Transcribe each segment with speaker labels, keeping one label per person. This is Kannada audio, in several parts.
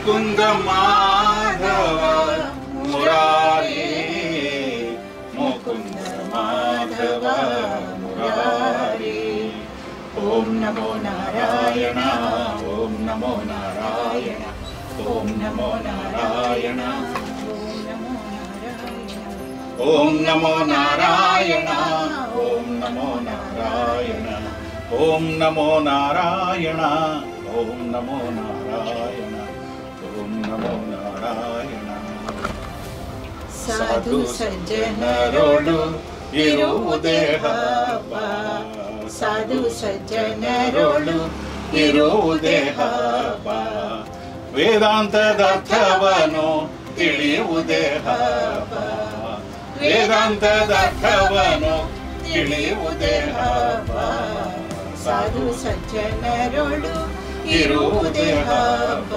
Speaker 1: ಮುಕುಂದ ಮಾಧವ ಮುರಾರಿ ಮುಕುಂದ ಮಾಧವ ಮುರಾರಿ. ಓಂ ನಮೋ ನಾರಾಯಣ ಓಂ ನಮೋ ನಾರಾಯಣ ಓಂ ನಮೋ ನಾರಾಯಣ ಓಂ ನಮೋ ನಾರಾಯಣ ಓಂ ನಮೋ ನಾರಾಯಣ ಓಂ ನಮೋ ನಾರಾಯಣ ಓಂ ನಮೋ ನಾರಾಯಣ ಓಂ ನಮೋ ನಾರಾಯಣ. ಸಾಧು ಸಜ್ಜನರೋಳು ಇರುವುದೇ ಹಬ್ಬ, ಸಾಧು ಸಜ್ಜನರೋಳು ಇರುವುದೇ ಹಬ್ಬ, ವೇದಾಂತದ ಅರ್ಥವನ್ನು ತಿಳಿಯುವುದೇ ಹಬ್ಬ, ವೇದಾಂತದ ಅರ್ಥವನ್ನು ತಿಳಿಯುವುದೇ ಹಬ್ಬ, ಸಾಧು ಸಜ್ಜನರೋಳು ಇರುವುದೇ ಹಬ್ಬ,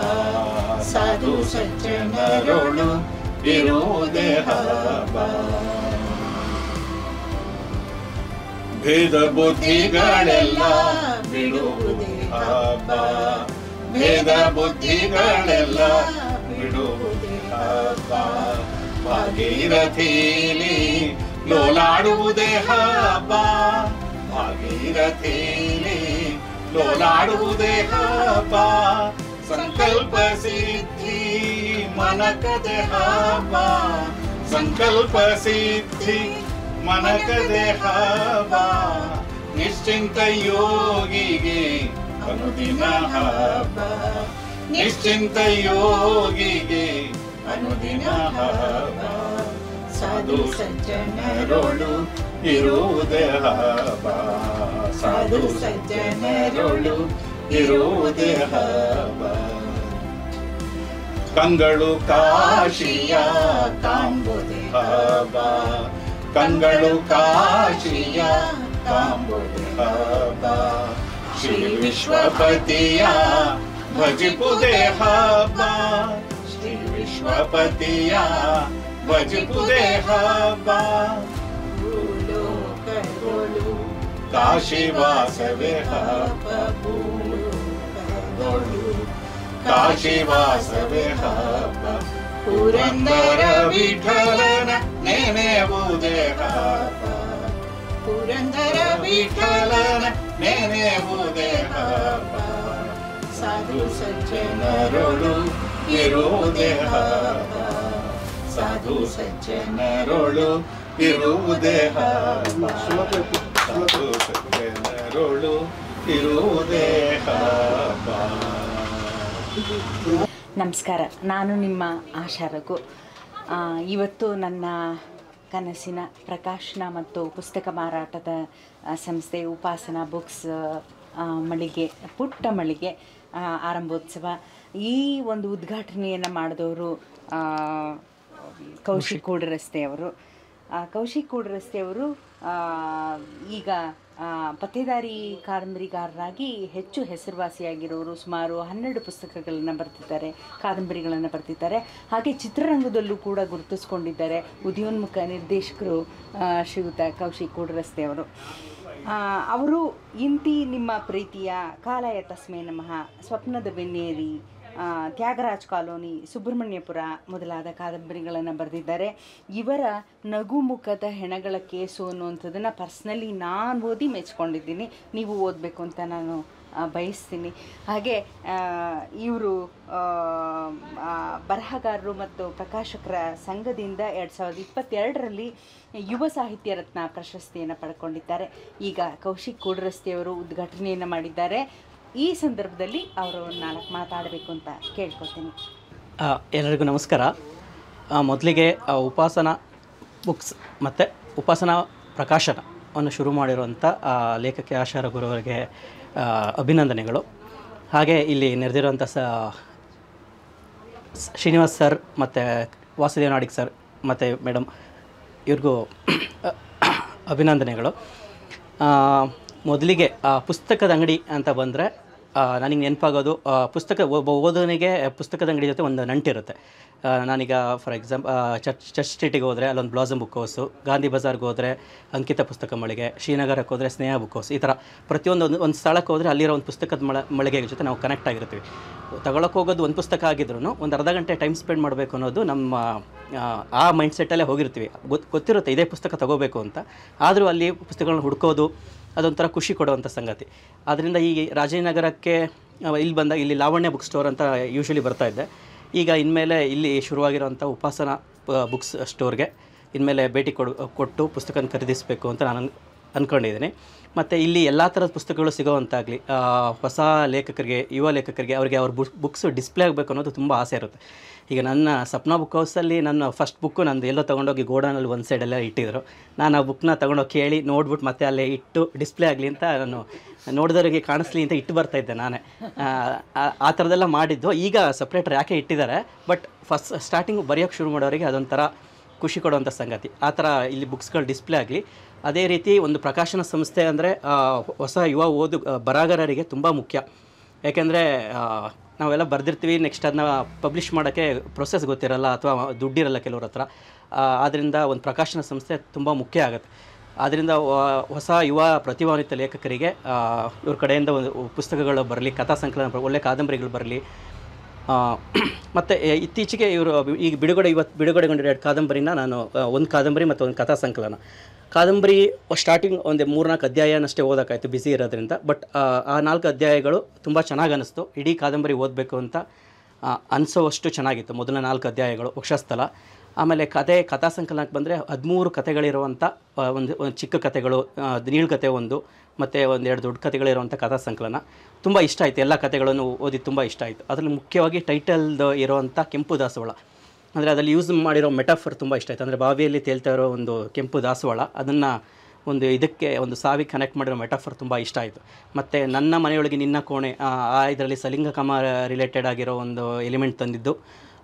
Speaker 1: ಸಾಧು ಸಜ್ಜನರೋಳು ಇರುವುದೇ ಹಬ್ಬ. ಭೇದ ಬುದ್ಧಿಗಳೆಲ್ಲ ಬಿಡುವುದೇ ಹಬ್ಬ, ಭೇದ ಬುದ್ಧಿಗಳೆಲ್ಲ ಬಿಡುವುದೇ ಹಬ್ಬ, ಭಾಗೀರಥೀಲಿ ಲೋಲಾಡುವುದೇ ಹಬ್ಬ, ಭಾಗೀರಥೀಲಿ ಲೋಲಾಡುವುದೇ ಹಬ್ಬ, ಸಂಕಲ್ಪ ಸಿದ್ಧಿ ಮನಕದೆ ಹಬ್ಬ, ಸಂಕಲ್ಪ ಸಿದ್ಧಿ ಮನಕದೆ ಹಬ್ಬ, ನಿಶ್ಚಿಂತ ಯೋಗಿಗೆ ಅನುದಿನ ಹಬ್ಬ, ನಿಶ್ಚಿಂತ ಯೋಗಿಗೆ ಅನುದಿನ ಹಬ್ಬ, ಸಾಧು ಸಜ್ಜನರೋಳು ಇರುವುದೇ ಹಬ್ಬ, ಸಾಧು ಸಜ್ಜನರೋಳು ಇರುವುದೇ ಹಬ್ಬ. ಕಂಗಳು ಕಾಶಿಯ ಕಾಂಬುದೇ ಹಬ್ಬ, ಕಂಗಳು ಕಾಶಿಯ ಕಾಂಬುದೇ ಹಬ್ಬ, ಶ್ರೀ ವಿಶ್ವಪತಿಯ ಭಜಿಪುದೇ ಹಬ್ಬ, ಶ್ರೀ ವಿಶ್ವಪತಿಯ ಭಜಿಪುದೇ ಹಬ್ಬ, ಭೂಲೋಕದೊಳು ಕಾಶಿವಾಸವೇ ಹಬ್ಬ, ಭೂಲೋಕದೊಳು ಕಾಶಿವಾಸವೇ ಹಬ್ಬ, ಪುರಂದರ ವಿಠಲನ ನೆನೆಯುವುದೇ ಹಬ್ಬ, ಪುರಂದರ ವಿಠಲನ ನೆನೆಯುವುದೇ ಹಬ್ಬ, ಸಾಧು ಸಜ್ಜನರೋಳು ಇರುವುದೇ ಹಬ್ಬ, ಸಾಧು ಸಜ್ಜನರೋಳು ಇರುವುದೇ ಹಬ್ಬ, ಸಾಧು ಸಜ್ಜನರೋಳು ಇರುವುದೇ ಹಬ್ಬ.
Speaker 2: ನಮಸ್ಕಾರ, ನಾನು ನಿಮ್ಮ ಆಶಾ ರಘು. ಇವತ್ತು ನನ್ನ ಕನಸಿನ ಪ್ರಕಾಶನ ಮತ್ತು ಪುಸ್ತಕ ಮಾರಾಟದ ಸಂಸ್ಥೆ ಉಪಾಸನಾ ಬುಕ್ಸ್ ಮಳಿಗೆ, ಪುಟ್ಟ ಮಳಿಗೆ ಆರಂಭೋತ್ಸವ. ಈ ಒಂದು ಉದ್ಘಾಟನೆಯನ್ನು ಮಾಡಿದವರು ಕೌಶಿಕ್ ಕೂಡರಸ್ತೆಯವರು. ಕೌಶಿಕ್ ಕೂಡರಸ್ತೆಯವರು ಈಗ ಪತ್ತೇದಾರಿ ಕಾದಂಬರಿಗಾರರಾಗಿ ಹೆಚ್ಚು ಹೆಸರುವಾಸಿಯಾಗಿರೋರು. ಸುಮಾರು 12 ಪುಸ್ತಕಗಳನ್ನು ಬರೆದಿದ್ದಾರೆ, ಕಾದಂಬರಿಗಳನ್ನು ಬರೆದಿದ್ದಾರೆ. ಹಾಗೆ ಚಿತ್ರರಂಗದಲ್ಲೂ ಕೂಡ ಗುರುತಿಸ್ಕೊಂಡಿದ್ದಾರೆ. ಉದಯೋನ್ಮುಖ ನಿರ್ದೇಶಕರು ಶ್ರೀಯುತ ಕೌಶಿಕ್ ಕೂಡರಸ್ತೆಯವರು. ಅವರು ಇಂತಿ ನಿಮ್ಮ ಪ್ರೀತಿಯ, ಕಾಲಯ ತಸ್ಮೈ ನಮಃ, ಸ್ವಪ್ನದ ಬೆನ್ನೇರಿ, ತ್ಯಾಗರಾಜ್ ಕಾಲೋನಿ, ಸುಬ್ರಹ್ಮಣ್ಯಪುರ ಮೊದಲಾದ ಕಾದಂಬರಿಗಳನ್ನು ಬರೆದಿದ್ದಾರೆ. ಇವರ ನಗುಮುಖದ ಹೆಣಗಳ ಕೇಸು ಅನ್ನುವಂಥದ್ದನ್ನು ಪರ್ಸ್ನಲಿ ನಾನು ಓದಿ ಮೆಚ್ಕೊಂಡಿದ್ದೀನಿ. ನೀವು ಓದಬೇಕು ಅಂತ ನಾನು ಬಯಸ್ತೀನಿ. ಹಾಗೆ ಇವರು ಬರಹಗಾರರು ಮತ್ತು ಪ್ರಕಾಶಕರ ಸಂಘದಿಂದ 2022ರಲ್ಲಿ ಯುವ ಸಾಹಿತ್ಯ ರತ್ನ ಪ್ರಶಸ್ತಿಯನ್ನು ಪಡ್ಕೊಂಡಿದ್ದಾರೆ. ಈಗ ಕೌಶಿಕ್ ಕೂಡರಸ್ತೆಯವರು ಉದ್ಘಾಟನೆಯನ್ನು ಮಾಡಿದ್ದಾರೆ. ಈ ಸಂದರ್ಭದಲ್ಲಿ ಅವರು 4 ಮಾತಾಡಬೇಕು ಅಂತ ಕೇಳ್ಕೊತೀನಿ.
Speaker 3: ಎಲ್ಲರಿಗೂ ನಮಸ್ಕಾರ. ಮೊದಲಿಗೆ ಉಪಾಸನಾ ಬುಕ್ಸ್ ಮತ್ತು ಉಪಾಸನಾ ಪ್ರಕಾಶನವನ್ನು ಶುರು ಮಾಡಿರುವಂಥ ಲೇಖಕಿ ಆಶಾ ರಘು ಅವರಿಗೆ ಅಭಿನಂದನೆಗಳು. ಹಾಗೆ ಇಲ್ಲಿ ನೆರೆದಿರುವಂಥ ಶ್ರೀನಿವಾಸ್ ಸರ್ ಮತ್ತು ವಾಸುದೇವ್ ನಾಡಿಗ್ ಸರ್ ಮತ್ತು ಮೇಡಮ್ ಇವ್ರಿಗೂ ಅಭಿನಂದನೆಗಳು. ಮೊದಲಿಗೆ ಪುಸ್ತಕದ ಅಂಗಡಿ ಅಂತ ಬಂದರೆ ನನಗೆ ನೆನಪಾಗೋದು ಪುಸ್ತಕ ಒಬ್ಬ ಓದೋನಿಗೆ ಪುಸ್ತಕದ ಅಂಗಡಿ ಜೊತೆ ಒಂದು ನಂಟಿರುತ್ತೆ. ನಾನೀಗ ಫಾರ್ ಚರ್ಚ್ ಸ್ಟ್ರೀಟಿಗೆ ಹೋದರೆ ಅಲ್ಲೊಂದು ಬ್ಲಾಸಮ್ ಬುಕ್ ಹೌಸು, ಗಾಂಧಿ ಬಜಾರ್ಗೆ ಹೋದರೆ ಅಂಕಿತ ಪುಸ್ತಕ ಮಳಿಗೆ, ಶ್ರೀನಗರಕ್ಕೆ ಹೋದರೆ ಸ್ನೇಹ ಬುಕ್ ಹೌಸ್, ಈ ಥರ ಪ್ರತಿಯೊಂದು ಒಂದು ಸ್ಥಳಕ್ಕೆ ಹೋದರೆ ಅಲ್ಲಿರೋ ಒಂದು ಪುಸ್ತಕದ ಮಳಿಗೆ ಜೊತೆ ನಾವು ಕನೆಕ್ಟ್ ಆಗಿರ್ತೀವಿ. ತಗೊಳಕ್ಕೆ ಹೋಗೋದು ಒಂದು ಪುಸ್ತಕ ಆಗಿದ್ರು ಒಂದು ಅರ್ಧ ಗಂಟೆ ಟೈಮ್ ಸ್ಪೆಂಡ್ ಮಾಡಬೇಕು ಅನ್ನೋದು ನಮ್ಮ ಆ ಮೈಂಡ್ಸೆಟ್ಟಲ್ಲೇ ಹೋಗಿರ್ತೀವಿ. ಗೊತ್ತಿರುತ್ತೆ ಇದೇ ಪುಸ್ತಕ ತೊಗೋಬೇಕು ಅಂತ, ಆದರೂ ಅಲ್ಲಿ ಪುಸ್ತಕಗಳನ್ನ ಹುಡ್ಕೋದು ಅದೊಂಥರ ಖುಷಿ ಕೊಡುವಂಥ ಸಂಗತಿ. ಆದ್ದರಿಂದ ಈ ರಾಜನಗರಕ್ಕೆ ಇಲ್ಲಿ ಬಂದಾಗ ಇಲ್ಲಿ ಲಾವಣ್ಯ ಬುಕ್ ಸ್ಟೋರ್ ಅಂತ ಯೂಶ್ವಲಿ ಬರ್ತಾಯಿದ್ದೆ. ಈಗ ಇನ್ಮೇಲೆ ಇಲ್ಲಿ ಶುರುವಾಗಿರೋಂಥ ಉಪಾಸನ ಬುಕ್ಸ್ ಸ್ಟೋರ್ಗೆ ಇನ್ಮೇಲೆ ಭೇಟಿ ಕೊಟ್ಟು ಪುಸ್ತಕನ ಖರೀದಿಸಬೇಕು ಅಂತ ನಾನು ಅಂದ್ಕೊಂಡಿದ್ದೀನಿ. ಮತ್ತು ಇಲ್ಲಿ ಎಲ್ಲ ಥರದ ಪುಸ್ತಕಗಳು ಸಿಗೋವಂತಾಗಲಿ, ಹೊಸ ಲೇಖಕರಿಗೆ, ಯುವ ಲೇಖಕರಿಗೆ ಅವರಿಗೆ ಅವ್ರ ಬುಕ್ಸ್ ಡಿಸ್ಪ್ಲೇ ಆಗಬೇಕು ಅನ್ನೋದು ತುಂಬ ಆಸೆ ಇರುತ್ತೆ. ಈಗ ನನ್ನ ಸಪ್ನಾ ಬುಕ್ ಹೌಸಲ್ಲಿ ನನ್ನ ಫಸ್ಟ್ ಬುಕ್ಕು ನಂದು ಎಲ್ಲೋ ತೊಗೊಂಡೋಗಿ ಗೋಡನಲ್ಲಿ ಒಂದು ಸೈಡೆಲ್ಲ ಇಟ್ಟಿದ್ರು. ನಾನು ಆ ಬುಕ್ನ ತೊಗೊಂಡೋಗಿ ಕೇಳಿ ನೋಡ್ಬಿಟ್ಟು ಮತ್ತೆ ಅಲ್ಲೇ ಇಟ್ಟು ಡಿಸ್ಪ್ಲೇ ಆಗಲಿ ಅಂತ ನಾನು ನೋಡಿದವರಿಗೆ ಕಾಣಿಸ್ಲಿ ಅಂತ ಇಟ್ಟು ಬರ್ತಾಯಿದ್ದೆ ನಾನೇ. ಆ ಥರದ್ದೆಲ್ಲ ಮಾಡಿದ್ದು. ಈಗ ಸಪ್ರೇಟ್ ಯಾಕೆ ಇಟ್ಟಿದ್ದಾರೆ, ಬಟ್ ಸ್ಟಾರ್ಟಿಂಗ್ ಬರೆಯೋಕ್ಕೆ ಶುರು ಮಾಡೋರಿಗೆ ಅದೊಂಥರ ಖುಷಿ ಕೊಡುವಂಥ ಸಂಗತಿ. ಆ ಥರ ಇಲ್ಲಿ ಬುಕ್ಸ್ಗಳು ಡಿಸ್ಪ್ಲೇ ಆಗಲಿ. ಅದೇ ರೀತಿ ಒಂದು ಪ್ರಕಾಶನ ಸಂಸ್ಥೆ ಅಂದರೆ ಹೊಸ ಯುವ ಬರಹಗಾರರಿಗೆ ತುಂಬ ಮುಖ್ಯ. ಯಾಕೆಂದರೆ ನಾವೆಲ್ಲ ಬರೆದಿರ್ತೀವಿ, ನೆಕ್ಸ್ಟ್ ಅದನ್ನ ಪಬ್ಲಿಷ್ ಮಾಡೋಕ್ಕೆ ಪ್ರೊಸೆಸ್ ಗೊತ್ತಿರಲ್ಲ ಅಥವಾ ದುಡ್ಡಿರಲ್ಲ ಕೆಲವ್ರ ಹತ್ರ. ಆದ್ದರಿಂದ ಒಂದು ಪ್ರಕಾಶನ ಸಂಸ್ಥೆ ತುಂಬ ಮುಖ್ಯ ಆಗುತ್ತೆ. ಆದ್ದರಿಂದ ಹೊಸ ಯುವ ಪ್ರತಿಭಾನ್ವಿತ ಲೇಖಕರಿಗೆ ಇವ್ರ ಕಡೆಯಿಂದ ಒಂದು ಪುಸ್ತಕಗಳು ಬರಲಿ, ಕಥಾ ಸಂಕಲನ, ಒಳ್ಳೆ ಕಾದಂಬರಿಗಳು ಬರಲಿ. ಮತ್ತು ಇತ್ತೀಚೆಗೆ ಇವರು ಈಗ ಬಿಡುಗಡೆಗೊಂಡಿರೋ 2 ಕಾದಂಬರಿನ ನಾನು, ಒಂದು ಕಾದಂಬರಿ ಮತ್ತು ಒಂದು ಕಥಾ ಸಂಕಲನ. ಕಾದಂಬರಿ ಸ್ಟಾರ್ಟಿಂಗ್ ಒಂದು 3-4 ಅಧ್ಯಾಯನಷ್ಟೇ ಓದೋಕ್ಕಾಯ್ತು ಬ್ಯುಸಿ ಇರೋದ್ರಿಂದ. ಬಟ್ ಆ 4 ಅಧ್ಯಾಯಗಳು ತುಂಬ ಚೆನ್ನಾಗಿ ಅನ್ನಿಸ್ತು. ಇಡೀ ಕಾದಂಬರಿ ಓದಬೇಕು ಅಂತ ಅನಿಸೋವಷ್ಟು ಚೆನ್ನಾಗಿತ್ತು ಮೊದಲ 4 ಅಧ್ಯಾಯಗಳು, ವಕ್ಷಸ್ಥಲ. ಆಮೇಲೆ ಕಥಾ ಸಂಕಲನಕ್ಕೆ ಬಂದರೆ 13 ಕಥೆಗಳಿರುವಂಥ ಒಂದು ಚಿಕ್ಕ ಕಥೆಗಳು, ನೀಳ್ಕತೆ ಒಂದು ಮತ್ತು 1-2 ದೊಡ್ಡ ಕಥೆಗಳಿರುವಂಥ ಕಥಾ ಸಂಕಲನ ತುಂಬ ಇಷ್ಟ ಆಯಿತು. ಎಲ್ಲ ಕಥೆಗಳನ್ನು ಓದಿ ತುಂಬ ಇಷ್ಟ ಆಯಿತು. ಅದರಲ್ಲಿ ಮುಖ್ಯವಾಗಿ ಟೈಟಲ್ದು ಇರೋವಂಥ ಕೆಂಪು ದಾಸವಾಳ, ಅಂದರೆ ಅದರಲ್ಲಿ ಯೂಸ್ ಮಾಡಿರೋ ಮೆಟಾಫರ್ ತುಂಬ ಇಷ್ಟ ಆಯಿತು. ಅಂದರೆ ಬಾವಿಯಲ್ಲಿ ತೇಲ್ತಾ ಇರೋ ಒಂದು ಕೆಂಪು ದಾಸವಾಳ, ಅದನ್ನು ಒಂದು ಸಾವಿಗೆ ಕನೆಕ್ಟ್ ಮಾಡಿರೋ ಮೆಟಾಫರ್ ತುಂಬ ಇಷ್ಟ ಆಯಿತು. ಮತ್ತು ನನ್ನ ಮನೆಯೊಳಗೆ ನಿನ್ನ ಕೋಣೆ, ಇದರಲ್ಲಿ ಸಲಿಂಗಕಾಮ ರಿಲೇಟೆಡ್ ಆಗಿರೋ ಒಂದು ಎಲಿಮೆಂಟ್ ತಂದಿದ್ದು.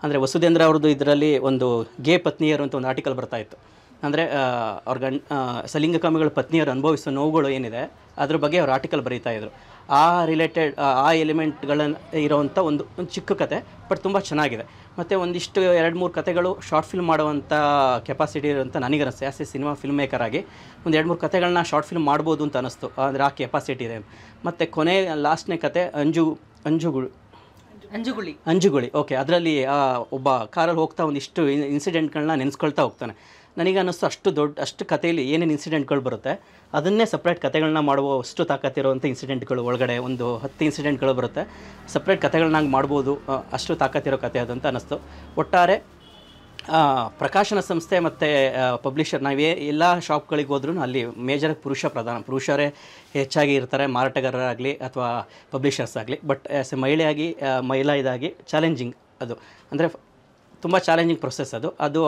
Speaker 3: ಅಂದರೆ ವಸುಧೇಂದ್ರ ಅವ್ರದ್ದು ಇದರಲ್ಲಿ ಒಂದು ಗೇ ಪತ್ನಿಯರು ಅಂತ ಒಂದು ಆರ್ಟಿಕಲ್ ಬರ್ತಾಯಿತ್ತು. ಅಂದರೆ ಅವ್ರ ಸಲಿಂಗಕಾಮಿಗಳ ಪತ್ನಿಯರು ಅನುಭವಿಸೋ ನೋವುಗಳು ಏನಿದೆ ಅದ್ರ ಬಗ್ಗೆ ಅವ್ರು ಆರ್ಟಿಕಲ್ ಬರೀತಾಯಿದ್ರು. ಆ ರಿಲೇಟೆಡ್ ಆ ಎಲಿಮೆಂಟ್ಗಳನ್ನು ಇರೋವಂಥ ಒಂದು ಚಿಕ್ಕ ಕತೆ, ಬಟ್ ತುಂಬ ಚೆನ್ನಾಗಿದೆ. ಮತ್ತು ಒಂದಿಷ್ಟು 2-3 ಕತೆಗಳು ಶಾರ್ಟ್ ಫಿಲ್ಮ್ ಮಾಡುವಂಥ ಕೆಪಾಸಿಟಿ ಇರೋಂಥ ನನಗನ್ನಿಸ್ತು. ಆ್ಯಸ್ ಎ ಸಿನಿಮಾ ಫಿಲ್ಮ್ ಮೇಕರಾಗಿ ಒಂದು 2-3 ಕತೆಗಳನ್ನ ಶಾರ್ಟ್ ಫಿಲ್ಮ್ ಮಾಡ್ಬೋದು ಅಂತ ಅನ್ನಿಸ್ತು. ಅಂದರೆ ಆ ಕೆಪಾಸಿಟಿ ಇದೆ. ಮತ್ತು ಲಾಸ್ಟ್ನೇ ಕತೆ ಅಂಜುಗುಳಿ. ಓಕೆ, ಅದರಲ್ಲಿ ಒಬ್ಬ ಕಾರಲ್ಲಿ ಹೋಗ್ತಾ ಒಂದಿಷ್ಟು ಇನ್ಸಿಡೆಂಟ್ಗಳನ್ನ ನೆನೆಸ್ಕೊಳ್ತಾ ಹೋಗ್ತಾನೆ. ನನಗೆ ಅನ್ನಿಸ್ತು ಅಷ್ಟು ಕಥೆಯಲ್ಲಿ ಏನೇನು ಇನ್ಸಿಡೆಂಟ್ಗಳು ಬರುತ್ತೆ ಅದನ್ನೇ ಸಪ್ರೇಟ್ ಕಥೆಗಳನ್ನ ಮಾಡುವಷ್ಟು ತಾಕತ್ತಿರುವಂಥ ಇನ್ಸಿಡೆಂಟ್ಗಳು ಒಳಗಡೆ ಒಂದು 10 ಇನ್ಸಿಡೆಂಟ್ಗಳು ಬರುತ್ತೆ. ಸಪ್ರೇಟ್ ಕಥೆಗಳನ್ನಾಗಿ ಮಾಡ್ಬೋದು, ಅಷ್ಟು ತಾಕತ್ತಿರೋ ಕಥೆ ಅದಂತ ಅನ್ನಿಸ್ತು. ಒಟ್ಟಾರೆ ಪ್ರಕಾಶನ ಸಂಸ್ಥೆ ಮತ್ತು ಪಬ್ಲಿಷರ್, ಎಲ್ಲ ಶಾಪ್ಗಳಿಗೆ ಹೋದ್ರೂ ಅಲ್ಲಿ ಮೇಜರ್ ಪುರುಷರೇ ಹೆಚ್ಚಾಗಿ ಇರ್ತಾರೆ, ಮಾರಾಟಗಾರರಾಗಲಿ ಅಥವಾ ಪಬ್ಲಿಷರ್ಸ್ ಆಗಲಿ. ಬಟ್ ಆ್ಯಸ್ ಎ ಮಹಿಳಾ ಇದಾಗಿ ಚಾಲೆಂಜಿಂಗ್ ಅದು, ಅಂದರೆ ತುಂಬ ಚಾಲೆಂಜಿಂಗ್ ಪ್ರೊಸೆಸ್ ಅದು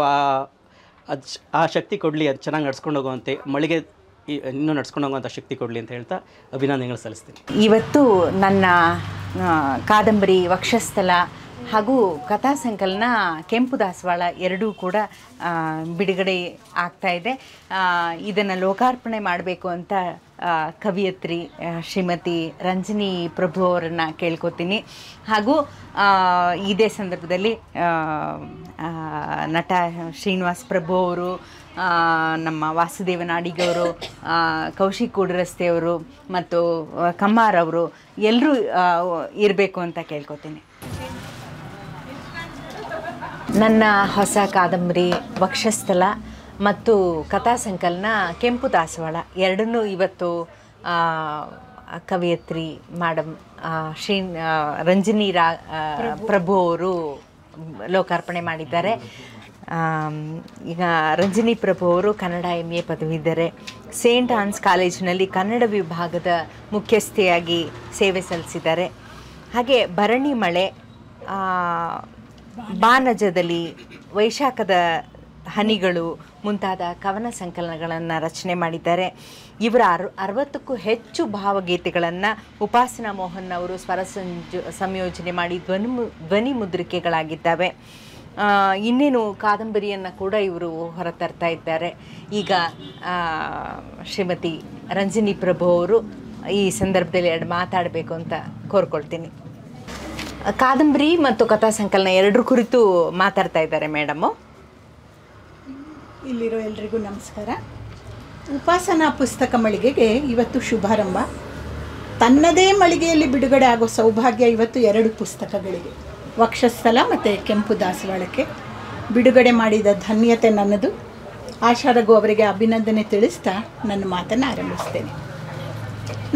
Speaker 3: ಆ ಶಕ್ತಿ ಕೊಡಲಿ, ಅದು ಚೆನ್ನಾಗಿ ನಡ್ಸ್ಕೊಂಡು ಹೋಗುವಂತೆ ಮಳಿಗೆ ಇನ್ನೂ ನಡ್ಸ್ಕೊಂಡು ಹೋಗುವಂಥ ಶಕ್ತಿ ಕೊಡಲಿ ಅಂತ ಹೇಳ್ತಾ ಅಭಿನಂದನೆಗಳು ಸಲ್ಲಿಸ್ತೀನಿ.
Speaker 2: ಇವತ್ತು ನನ್ನ ಕಾದಂಬರಿ ವಕ್ಷಸ್ಥಲ ಹಾಗೂ ಕಥಾ ಸಂಕಲನ ಕೆಂಪು ದಾಸವಾಳ ಎರಡೂ ಕೂಡ ಬಿಡುಗಡೆ ಆಗ್ತಾ ಇದೆ. ಇದನ್ನು ಲೋಕಾರ್ಪಣೆ ಮಾಡಬೇಕು ಅಂತ ಕವಿಯತ್ರಿ ಶ್ರೀಮತಿ ರಂಜನಿ ಪ್ರಭು ಅವರನ್ನು ಕೇಳ್ಕೊತೀನಿ. ಹಾಗೂ ಇದೇ ಸಂದರ್ಭದಲ್ಲಿ ನಟ ಶ್ರೀನಿವಾಸ್ ಪ್ರಭು ಅವರು, ನಮ್ಮ ವಾಸುದೇವ ನಾಡಿಗವರು, ಕೌಶಿಕ್ ಕೂಡ್ರಸ್ತೆಯವರು ಮತ್ತು ಕಮ್ಮಾರ್ ಅವರು ಎಲ್ಲರೂ ಇರಬೇಕು ಅಂತ ಕೇಳ್ಕೊತೀನಿ. ನನ್ನ ಹೊಸ ಕಾದಂಬರಿ ವಕ್ಷಸ್ಥಲ ಮತ್ತು ಕಥಾ ಸಂಕಲನ ಕೆಂಪು ದಾಸವಾಳ ಎರಡನ್ನೂ ಇವತ್ತು ಕವಿಯತ್ರಿ ಮೇಡಮ್ ರಂಜನಿ ಪ್ರಭು ಅವರು ಲೋಕಾರ್ಪಣೆ ಮಾಡಿದ್ದಾರೆ. ಈಗ ರಂಜನಿ ಪ್ರಭು ಅವರು ಕನ್ನಡ MA ಪದವೀಧರೆ, ಸೇಂಟ್ ಆನ್ಸ್ ಕಾಲೇಜಿನಲ್ಲಿ ಕನ್ನಡ ವಿಭಾಗದ ಮುಖ್ಯಸ್ಥೆಯಾಗಿ ಸೇವೆ ಸಲ್ಲಿಸಿದ್ದಾರೆ. ಹಾಗೆ ಭರಣಿ ಮಳೆ, ಬಾನಜದಲ್ಲಿ, ವೈಶಾಖದ ಹನಿಗಳು ಮುಂತಾದ ಕವನ ಸಂಕಲನಗಳನ್ನು ರಚನೆ ಮಾಡಿದ್ದಾರೆ. ಇವರ 60ಕ್ಕೂ ಹೆಚ್ಚು ಭಾವಗೀತೆಗಳನ್ನು ಉಪಾಸನಾ ಮೋಹನ್ ಅವರು ಸ್ವರ ಸಂಯೋಜನೆ ಮಾಡಿ ಧ್ವನಿ ಮುದ್ರಿಕೆಗಳಾಗಿದ್ದಾವೆ. ಇನ್ನೇನು ಕಾದಂಬರಿಯನ್ನು ಕೂಡ ಇವರು ಹೊರತರ್ತಾ ಇದ್ದಾರೆ. ಈಗ ಶ್ರೀಮತಿ ರಂಜನಿ ಪ್ರಭು ಅವರು ಈ ಸಂದರ್ಭದಲ್ಲಿ 2 ಮಾತಾಡಬೇಕು ಅಂತ ಕೋರ್ಕೊಳ್ತೀನಿ. ಕಾದಂಬರಿ ಮತ್ತು ಕಥಾ ಸಂಕಲನ ಎರಡರ ಕುರಿತು ಮಾತಾಡ್ತಾ ಇದ್ದಾರೆ ಮೇಡಮು.
Speaker 4: ಇಲ್ಲಿರೋ ಎಲ್ರಿಗೂ ನಮಸ್ಕಾರ. ಉಪಾಸನಾ ಪುಸ್ತಕ ಮಳಿಗೆಗೆ ಇವತ್ತು ಶುಭಾರಂಭ. ತನ್ನದೇ ಮಳಿಗೆಯಲ್ಲಿ ಬಿಡುಗಡೆ ಆಗೋ ಸೌಭಾಗ್ಯ ಇವತ್ತು 2 ಪುಸ್ತಕಗಳಿಗೆ, ವಕ್ಷಸ್ಥಲ ಮತ್ತು ಕೆಂಪು ದಾಸವಾಳಕ್ಕೆ ಬಿಡುಗಡೆ ಮಾಡಿದ ಧನ್ಯತೆ ನನ್ನದು. ಆಶಾ ರಘು ಅವರಿಗೆ ಅಭಿನಂದನೆ ತಿಳಿಸ್ತಾ ನನ್ನ ಮಾತನ್ನು ಆರಂಭಿಸ್ತೇನೆ.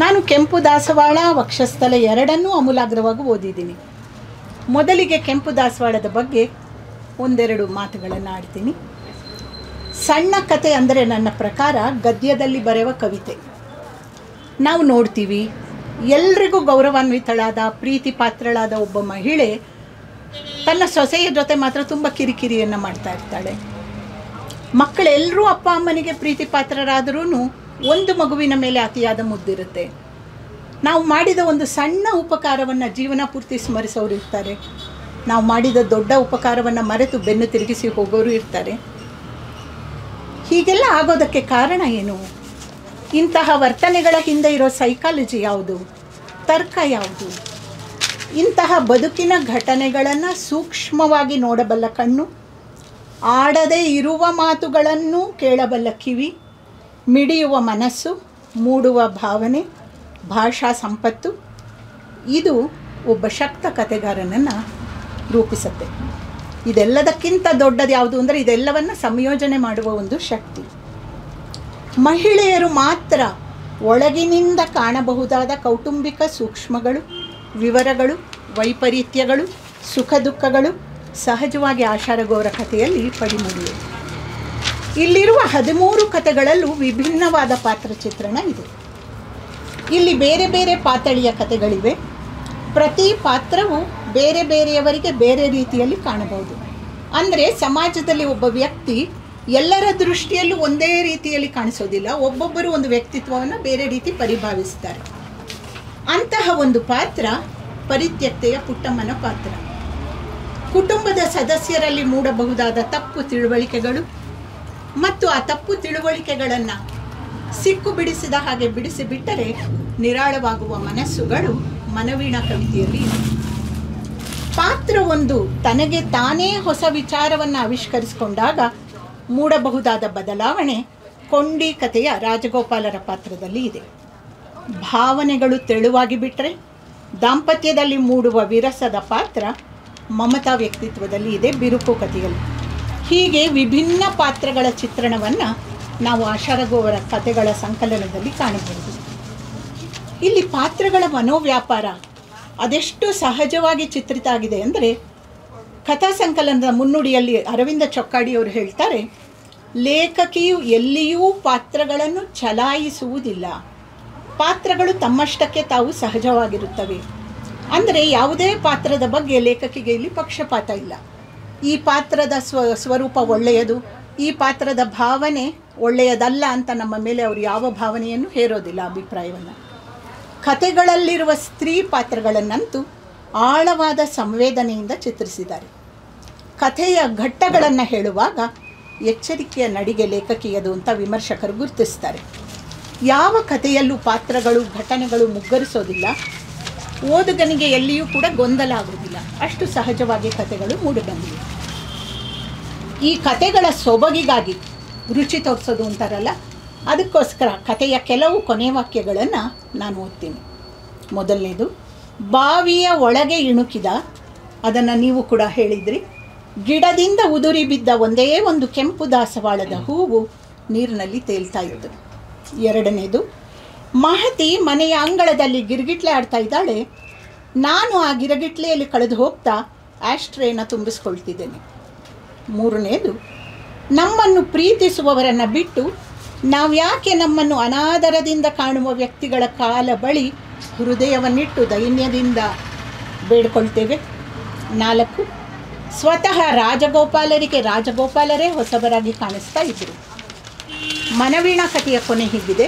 Speaker 4: ನಾನು ಕೆಂಪು ದಾಸವಾಳ, ವಕ್ಷಸ್ಥಲ ಎರಡನ್ನೂ ಅಮೂಲಾಗ್ರವಾಗಿ ಓದಿದ್ದೀನಿ. ಮೊದಲಿಗೆ ಕೆಂಪು ದಾಸವಾಳದ ಬಗ್ಗೆ ಒಂದೆರಡು ಮಾತುಗಳನ್ನು ಆಡ್ತೀನಿ. ಸಣ್ಣ ಕತೆ ಅಂದರೆ ನನ್ನ ಪ್ರಕಾರ ಗದ್ಯದಲ್ಲಿ ಬರೆಯುವ ಕವಿತೆ. ನಾವು ನೋಡ್ತೀವಿ, ಎಲ್ರಿಗೂ ಗೌರವಾನ್ವಿತಳಾದ ಪ್ರೀತಿ ಪಾತ್ರಳಾದ ಒಬ್ಬ ಮಹಿಳೆ ತನ್ನ ಸೊಸೆಯ ಜೊತೆ ಮಾತ್ರ ತುಂಬ ಕಿರಿಕಿರಿಯನ್ನು ಮಾಡ್ತಾ ಇರ್ತಾಳೆ. ಮಕ್ಕಳೆಲ್ಲರೂ ಅಪ್ಪ ಅಮ್ಮನಿಗೆ ಪ್ರೀತಿ ಪಾತ್ರರಾದರೂ ಒಂದು ಮಗುವಿನ ಮೇಲೆ ಅತಿಯಾದ ಮುದ್ದಿರುತ್ತೆ. ನಾವು ಮಾಡಿದ ಒಂದು ಸಣ್ಣ ಉಪಕಾರವನ್ನು ಜೀವನ ಪೂರ್ತಿ ಸ್ಮರಿಸೋರು ಇರ್ತಾರೆ. ನಾವು ಮಾಡಿದ ದೊಡ್ಡ ಉಪಕಾರವನ್ನು ಮರೆತು ಬೆನ್ನು ತಿರುಗಿಸಿ ಹೋಗೋರು ಇರ್ತಾರೆ. ಹೀಗೆಲ್ಲ ಆಗೋದಕ್ಕೆ ಕಾರಣ ಏನು? ಇಂತಹ ವರ್ತನೆಗಳ ಹಿಂದೆ ಇರೋ ಸೈಕಾಲಜಿ ಯಾವುದು? ತರ್ಕ ಯಾವುದು? ಇಂತಹ ಬದುಕಿನ ಘಟನೆಗಳನ್ನು ಸೂಕ್ಷ್ಮವಾಗಿ ನೋಡಬಲ್ಲ ಕಣ್ಣು, ಆಡದೇ ಇರುವ ಮಾತುಗಳನ್ನು ಕೇಳಬಲ್ಲ ಕಿವಿ, ಮಿಡಿಯುವ ಮನಸ್ಸು, ಮೂಡುವ ಭಾವನೆ, ಭಾಷಾ ಸಂಪತ್ತು, ಇದು ಒಬ್ಬ ಶಕ್ತ ಕಥೆಗಾರನನ್ನು ರೂಪಿಸುತ್ತೆ. ಇದೆಲ್ಲದಕ್ಕಿಂತ ದೊಡ್ಡದು ಯಾವುದು ಅಂದರೆ ಇದೆಲ್ಲವನ್ನು ಸಂಯೋಜನೆ ಮಾಡುವ ಒಂದು ಶಕ್ತಿ. ಮಹಿಳೆಯರು ಮಾತ್ರ ಒಳಗಿನಿಂದ ಕಾಣಬಹುದಾದ ಕೌಟುಂಬಿಕ ಸೂಕ್ಷ್ಮಗಳು, ವಿವರಗಳು, ವೈಪರೀತ್ಯಗಳು, ಸುಖ ದುಃಖಗಳು ಸಹಜವಾಗಿ ಆಶಾ ರಘು ಅವರ ಕಥೆಯಲ್ಲಿ ಪಡಿಮೂಡಿವೆ. ಇಲ್ಲಿರುವ 13 ಕಥೆಗಳಲ್ಲೂ ವಿಭಿನ್ನವಾದ ಪಾತ್ರ ಚಿತ್ರಣ ಇದೆ. ಇಲ್ಲಿ ಬೇರೆ ಬೇರೆ ಪಾತಳಿಯ ಕಥೆಗಳಿವೆ. ಪ್ರತಿ ಪಾತ್ರವು ಬೇರೆ ಬೇರೆಯವರಿಗೆ ಬೇರೆ ರೀತಿಯಲ್ಲಿ ಕಾಣಬಹುದು. ಅಂದರೆ ಸಮಾಜದಲ್ಲಿ ಒಬ್ಬ ವ್ಯಕ್ತಿ ಎಲ್ಲರ ದೃಷ್ಟಿಯಲ್ಲೂ ಒಂದೇ ರೀತಿಯಲ್ಲಿ ಕಾಣಿಸೋದಿಲ್ಲ. ಒಬ್ಬೊಬ್ಬರು ಒಂದು ವ್ಯಕ್ತಿತ್ವವನ್ನು ಬೇರೆ ರೀತಿ ಪರಿಭಾವಿಸ್ತಾರೆ. ಅಂತಹ ಒಂದು ಪಾತ್ರ ಪರಿತ್ಯಕ್ತೆಯ ಪುಟ್ಟಮ್ಮನ ಪಾತ್ರ. ಕುಟುಂಬದ ಸದಸ್ಯರಲ್ಲಿ ಮೂಡಬಹುದಾದ ತಪ್ಪು ತಿಳುವಳಿಕೆಗಳು ಮತ್ತು ಆ ತಪ್ಪು ತಿಳುವಳಿಕೆಗಳನ್ನು ಸಿಕ್ಕು ಬಿಡಿಸಿದ ಹಾಗೆ ಬಿಡಿಸಿಬಿಟ್ಟರೆ ನಿರಾಳವಾಗುವ ಮನಸ್ಸುಗಳು ಮನವೀಣ ಕವಿತೆಯಲ್ಲಿ ಇದೆ. ಪಾತ್ರ ಒಂದು ತನಗೆ ತಾನೇ ಹೊಸ ವಿಚಾರವನ್ನು ಆವಿಷ್ಕರಿಸಿಕೊಂಡಾಗ ಮೂಡಬಹುದಾದ ಬದಲಾವಣೆ ಕೊಂಡಿ ಕಥೆಯ ರಾಜಗೋಪಾಲರ ಪಾತ್ರದಲ್ಲಿ ಇದೆ. ಭಾವನೆಗಳು ತೆಳುವಾಗಿ ಬಿಟ್ಟರೆ ದಾಂಪತ್ಯದಲ್ಲಿ ಮೂಡುವ ವಿರಸದ ಪಾತ್ರ ಮಮತಾ ವ್ಯಕ್ತಿತ್ವದಲ್ಲಿ ಇದೆ, ಬಿರುಕು ಕಥೆಯಲ್ಲಿ. ಹೀಗೆ ವಿಭಿನ್ನ ಪಾತ್ರಗಳ ಚಿತ್ರಣವನ್ನು ನಾವು ಆಶಾ ರಘು ಅವರ ಕಥೆಗಳ ಸಂಕಲನದಲ್ಲಿ ಕಾಣಬಹುದು. ಇಲ್ಲಿ ಪಾತ್ರಗಳ ಮನೋವ್ಯಾಪಾರ ಅದೆಷ್ಟು ಸಹಜವಾಗಿ ಚಿತ್ರಿತ ಆಗಿದೆ ಅಂದರೆ, ಕಥಾ ಸಂಕಲನದ ಮುನ್ನುಡಿಯಲ್ಲಿ ಅರವಿಂದ ಚೊಕ್ಕಾಡಿಯವರು ಹೇಳ್ತಾರೆ, ಲೇಖಕಿಯು ಎಲ್ಲಿಯೂ ಪಾತ್ರಗಳನ್ನು ಚಲಾಯಿಸುವುದಿಲ್ಲ, ಪಾತ್ರಗಳು ತಮ್ಮಷ್ಟಕ್ಕೆ ತಾವು ಸಹಜವಾಗಿರುತ್ತವೆ. ಅಂದರೆ ಯಾವುದೇ ಪಾತ್ರದ ಬಗ್ಗೆ ಲೇಖಕಿಗೆ ಇಲ್ಲಿ ಪಕ್ಷಪಾತ ಇಲ್ಲ. ಈ ಪಾತ್ರದ ಸ್ವರೂಪ ಒಳ್ಳೆಯದು, ಈ ಪಾತ್ರದ ಭಾವನೆ ಒಳ್ಳೆಯದಲ್ಲ ಅಂತ ನಮ್ಮ ಮೇಲೆ ಅವರು ಯಾವ ಭಾವನೆಯನ್ನು ಹೇರೋದಿಲ್ಲ, ಅಭಿಪ್ರಾಯವನ್ನು. ಕಥೆಗಳಲ್ಲಿರುವ ಸ್ತ್ರೀ ಪಾತ್ರಗಳನ್ನಂತೂ ಆಳವಾದ ಸಂವೇದನೆಯಿಂದ ಚಿತ್ರಿಸಿದ್ದಾರೆ. ಕಥೆಯ ಘಟ್ಟಗಳನ್ನು ಹೇಳುವಾಗ ಎಚ್ಚರಿಕೆಯ ನಡಿಗೆ ಲೇಖಕಿಯದು ಅಂತ ವಿಮರ್ಶಕರು ಗುರುತಿಸ್ತಾರೆ. ಯಾವ ಕಥೆಯಲ್ಲೂ ಪಾತ್ರಗಳು ಘಟನೆಗಳು ಮುಗ್ಗರಿಸೋದಿಲ್ಲ, ಓದುಗನಿಗೆ ಎಲ್ಲಿಯೂ ಕೂಡ ಗೊಂದಲ ಆಗುವುದಿಲ್ಲ. ಅಷ್ಟು ಸಹಜವಾಗಿ ಕಥೆಗಳು ಮೂಡಿಬಂದಿವೆ. ಈ ಕಥೆಗಳ ಸೊಬಗಿಗಾಗಿ ರುಚಿ ತೋರಿಸೋದು ಅಂತಾರಲ್ಲ, ಅದಕ್ಕೋಸ್ಕರ ಕಥೆಯ ಕೆಲವು ಕೊನೆ ವಾಕ್ಯಗಳನ್ನು ನಾನು ಓದ್ತೀನಿ. ಮೊದಲನೇದು, ಬಾವಿಯ ಒಳಗೆ ಇಣುಕಿದ, ಅದನ್ನು ನೀವು ಕೂಡ ಹೇಳಿದ್ರಿ, ಗಿಡದಿಂದ ಉದುರಿ ಬಿದ್ದ ಒಂದೇ ಒಂದು ಕೆಂಪು ದಾಸವಾಳದ ಹೂವು ನೀರಿನಲ್ಲಿ ತೇಲ್ತಾ ಇತ್ತು. ಎರಡನೇದು, ಮಹತಿ ಮನೆಯ ಅಂಗಳದಲ್ಲಿ ಗಿರ್ಗಿಟ್ಲೆ ಆಡ್ತಾ ಇದ್ದಾಳೆ, ನಾನು ಆ ಗಿರಗಿಟ್ಲೆಯಲ್ಲಿ ಕಳೆದು ಹೋಗ್ತಾ ಆಸ್ಟ್ರೇನ ತುಂಬಿಸ್ಕೊಳ್ತಿದ್ದೇನೆ. ಮೂರನೇದು, ನಮ್ಮನ್ನು ಪ್ರೀತಿಸುವವರನ್ನು ಬಿಟ್ಟು ನಾವು ಯಾಕೆ ನಮ್ಮನ್ನು ಅನಾದರದಿಂದ ಕಾಣುವ ವ್ಯಕ್ತಿಗಳ ಕಾಲ ಬಳಿ ಹೃದಯವನ್ನಿಟ್ಟು ದೈನ್ಯದಿಂದ ಬೇಡ್ಕೊಳ್ತೇವೆ. 4, ಸ್ವತಃ ರಾಜಗೋಪಾಲರಿಗೆ ರಾಜಗೋಪಾಲರೇ ಹೊಸಬರಾಗಿ ಕಾಣಿಸ್ತಾ ಇದ್ದರು. ಮನವೀಣ ಕಥೆಯ ಕೊನೆ ಹೀಗಿದೆ,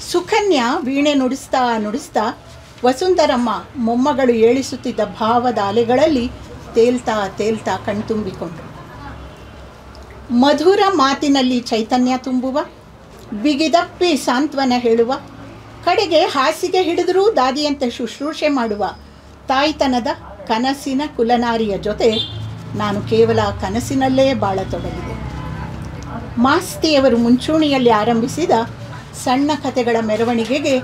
Speaker 4: ಸುಕನ್ಯಾ ವೀಣೆ ನುಡಿಸ್ತಾ ನುಡಿಸ್ತಾ ವಸುಂಧರಮ್ಮ ಮೊಮ್ಮಗಳು ಏಳಿಸುತ್ತಿದ್ದ ಭಾವದ ಅಲೆಗಳಲ್ಲಿ ತೇಲ್ತಾ ತೇಲ್ತಾ ಕಣ್ತುಂಬಿಕೊಂಡರು. ಮಧುರ ಮಾತಿನಲ್ಲಿ ಚೈತನ್ಯ ತುಂಬುವ, ಬಿಗಿದಪ್ಪಿ ಸಾಂತ್ವನ ಹೇಳುವ, ಕಡೆಗೆ ಹಾಸಿಗೆ ಹಿಡಿದರೂ ದಾದಿಯಂತೆ ಶುಶ್ರೂಷೆ ಮಾಡುವ ತಾಯ್ತನದ ಕನಸಿನ ಕುಲನಾರಿಯ ಜೊತೆ ನಾನು ಕೇವಲ ಕನಸಿನಲ್ಲೇ ಬಾಳತೊಡಗಿದೆ. ಮಾಸ್ತಿಯವರು ಮುಂಚೂಣಿಯಲ್ಲಿ ಆರಂಭಿಸಿದ ಸಣ್ಣ ಕಥೆಗಳ ಮೆರವಣಿಗೆಗೆ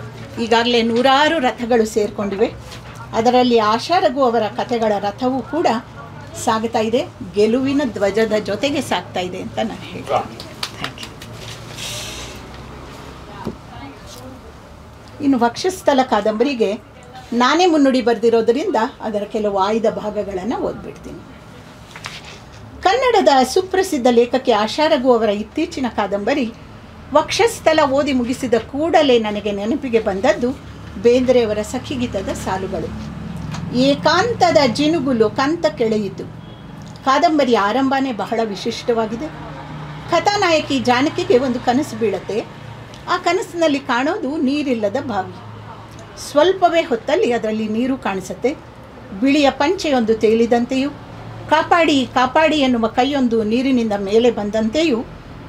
Speaker 4: ಈಗಾಗಲೇ 100 ರಥಗಳು ಸೇರಿಕೊಂಡಿವೆ. ಅದರಲ್ಲಿ ಆಶಾ ರಘು ಅವರ ಕಥೆಗಳ ರಥವೂ ಕೂಡ ಸಾಗ್ತಾ ಇದೆ, ಗೆಲುವಿನ ಧ್ವಜದ ಜೊತೆಗೆ ಸಾಗ್ತಾ ಇದೆ ಅಂತ ನಾನು ಹೇಳ್ತೀನಿ. Thank you. ಇನ್ನು ವಕ್ಷಸ್ಥಲ ಕಾದಂಬರಿಗೆ ನಾನೇ ಮುನ್ನುಡಿ ಬರೆದಿರೋದರಿಂದ ಅದರ ಕೆಲವು ಆಯ್ದ ಭಾಗಗಳನ್ನು ಓದ್ಬಿಡ್ತೀನಿ. ಕನ್ನಡದ ಸುಪ್ರಸಿದ್ಧ ಲೇಖಕಿ ಆಶಾ ರಘು ಅವರ ಇತ್ತೀಚಿನ ಕಾದಂಬರಿ ವಕ್ಷಸ್ಥಲ ಓದಿ ಮುಗಿಸಿದ ಕೂಡಲೇ ನನಗೆ ನೆನಪಿಗೆ ಬಂದದ್ದು ಬೇಂದ್ರೆಯವರ ಸಖಿಗೀತದ ಸಾಲುಗಳು. ಏಕಾಂತದ ಜಿನುಗುಲು ಕಂತ ಕೆಳೆಯಿತು. ಕಾದಂಬರಿಯ ಆರಂಭನೇ ಬಹಳ ವಿಶಿಷ್ಟವಾಗಿದೆ. ಕಥಾನಾಯಕಿ ಜಾನಕಿಗೆ ಒಂದು ಕನಸು ಬೀಳುತ್ತೆ. ಆ ಕನಸಿನಲ್ಲಿ ಕಾಣೋದು ನೀರಿಲ್ಲದ ಬಾವಿ. ಸ್ವಲ್ಪವೇ ಹೊತ್ತಲ್ಲಿ ಅದರಲ್ಲಿ ನೀರು ಕಾಣಿಸುತ್ತೆ. ಬಿಳಿಯ ಪಂಚೆಯೊಂದು ತೇಲಿದಂತೆಯೂ ಕಾಪಾಡಿ ಕಾಪಾಡಿ ಎನ್ನುವ ಕೈಯೊಂದು ನೀರಿನಿಂದ ಮೇಲೆ ಬಂದಂತೆಯೂ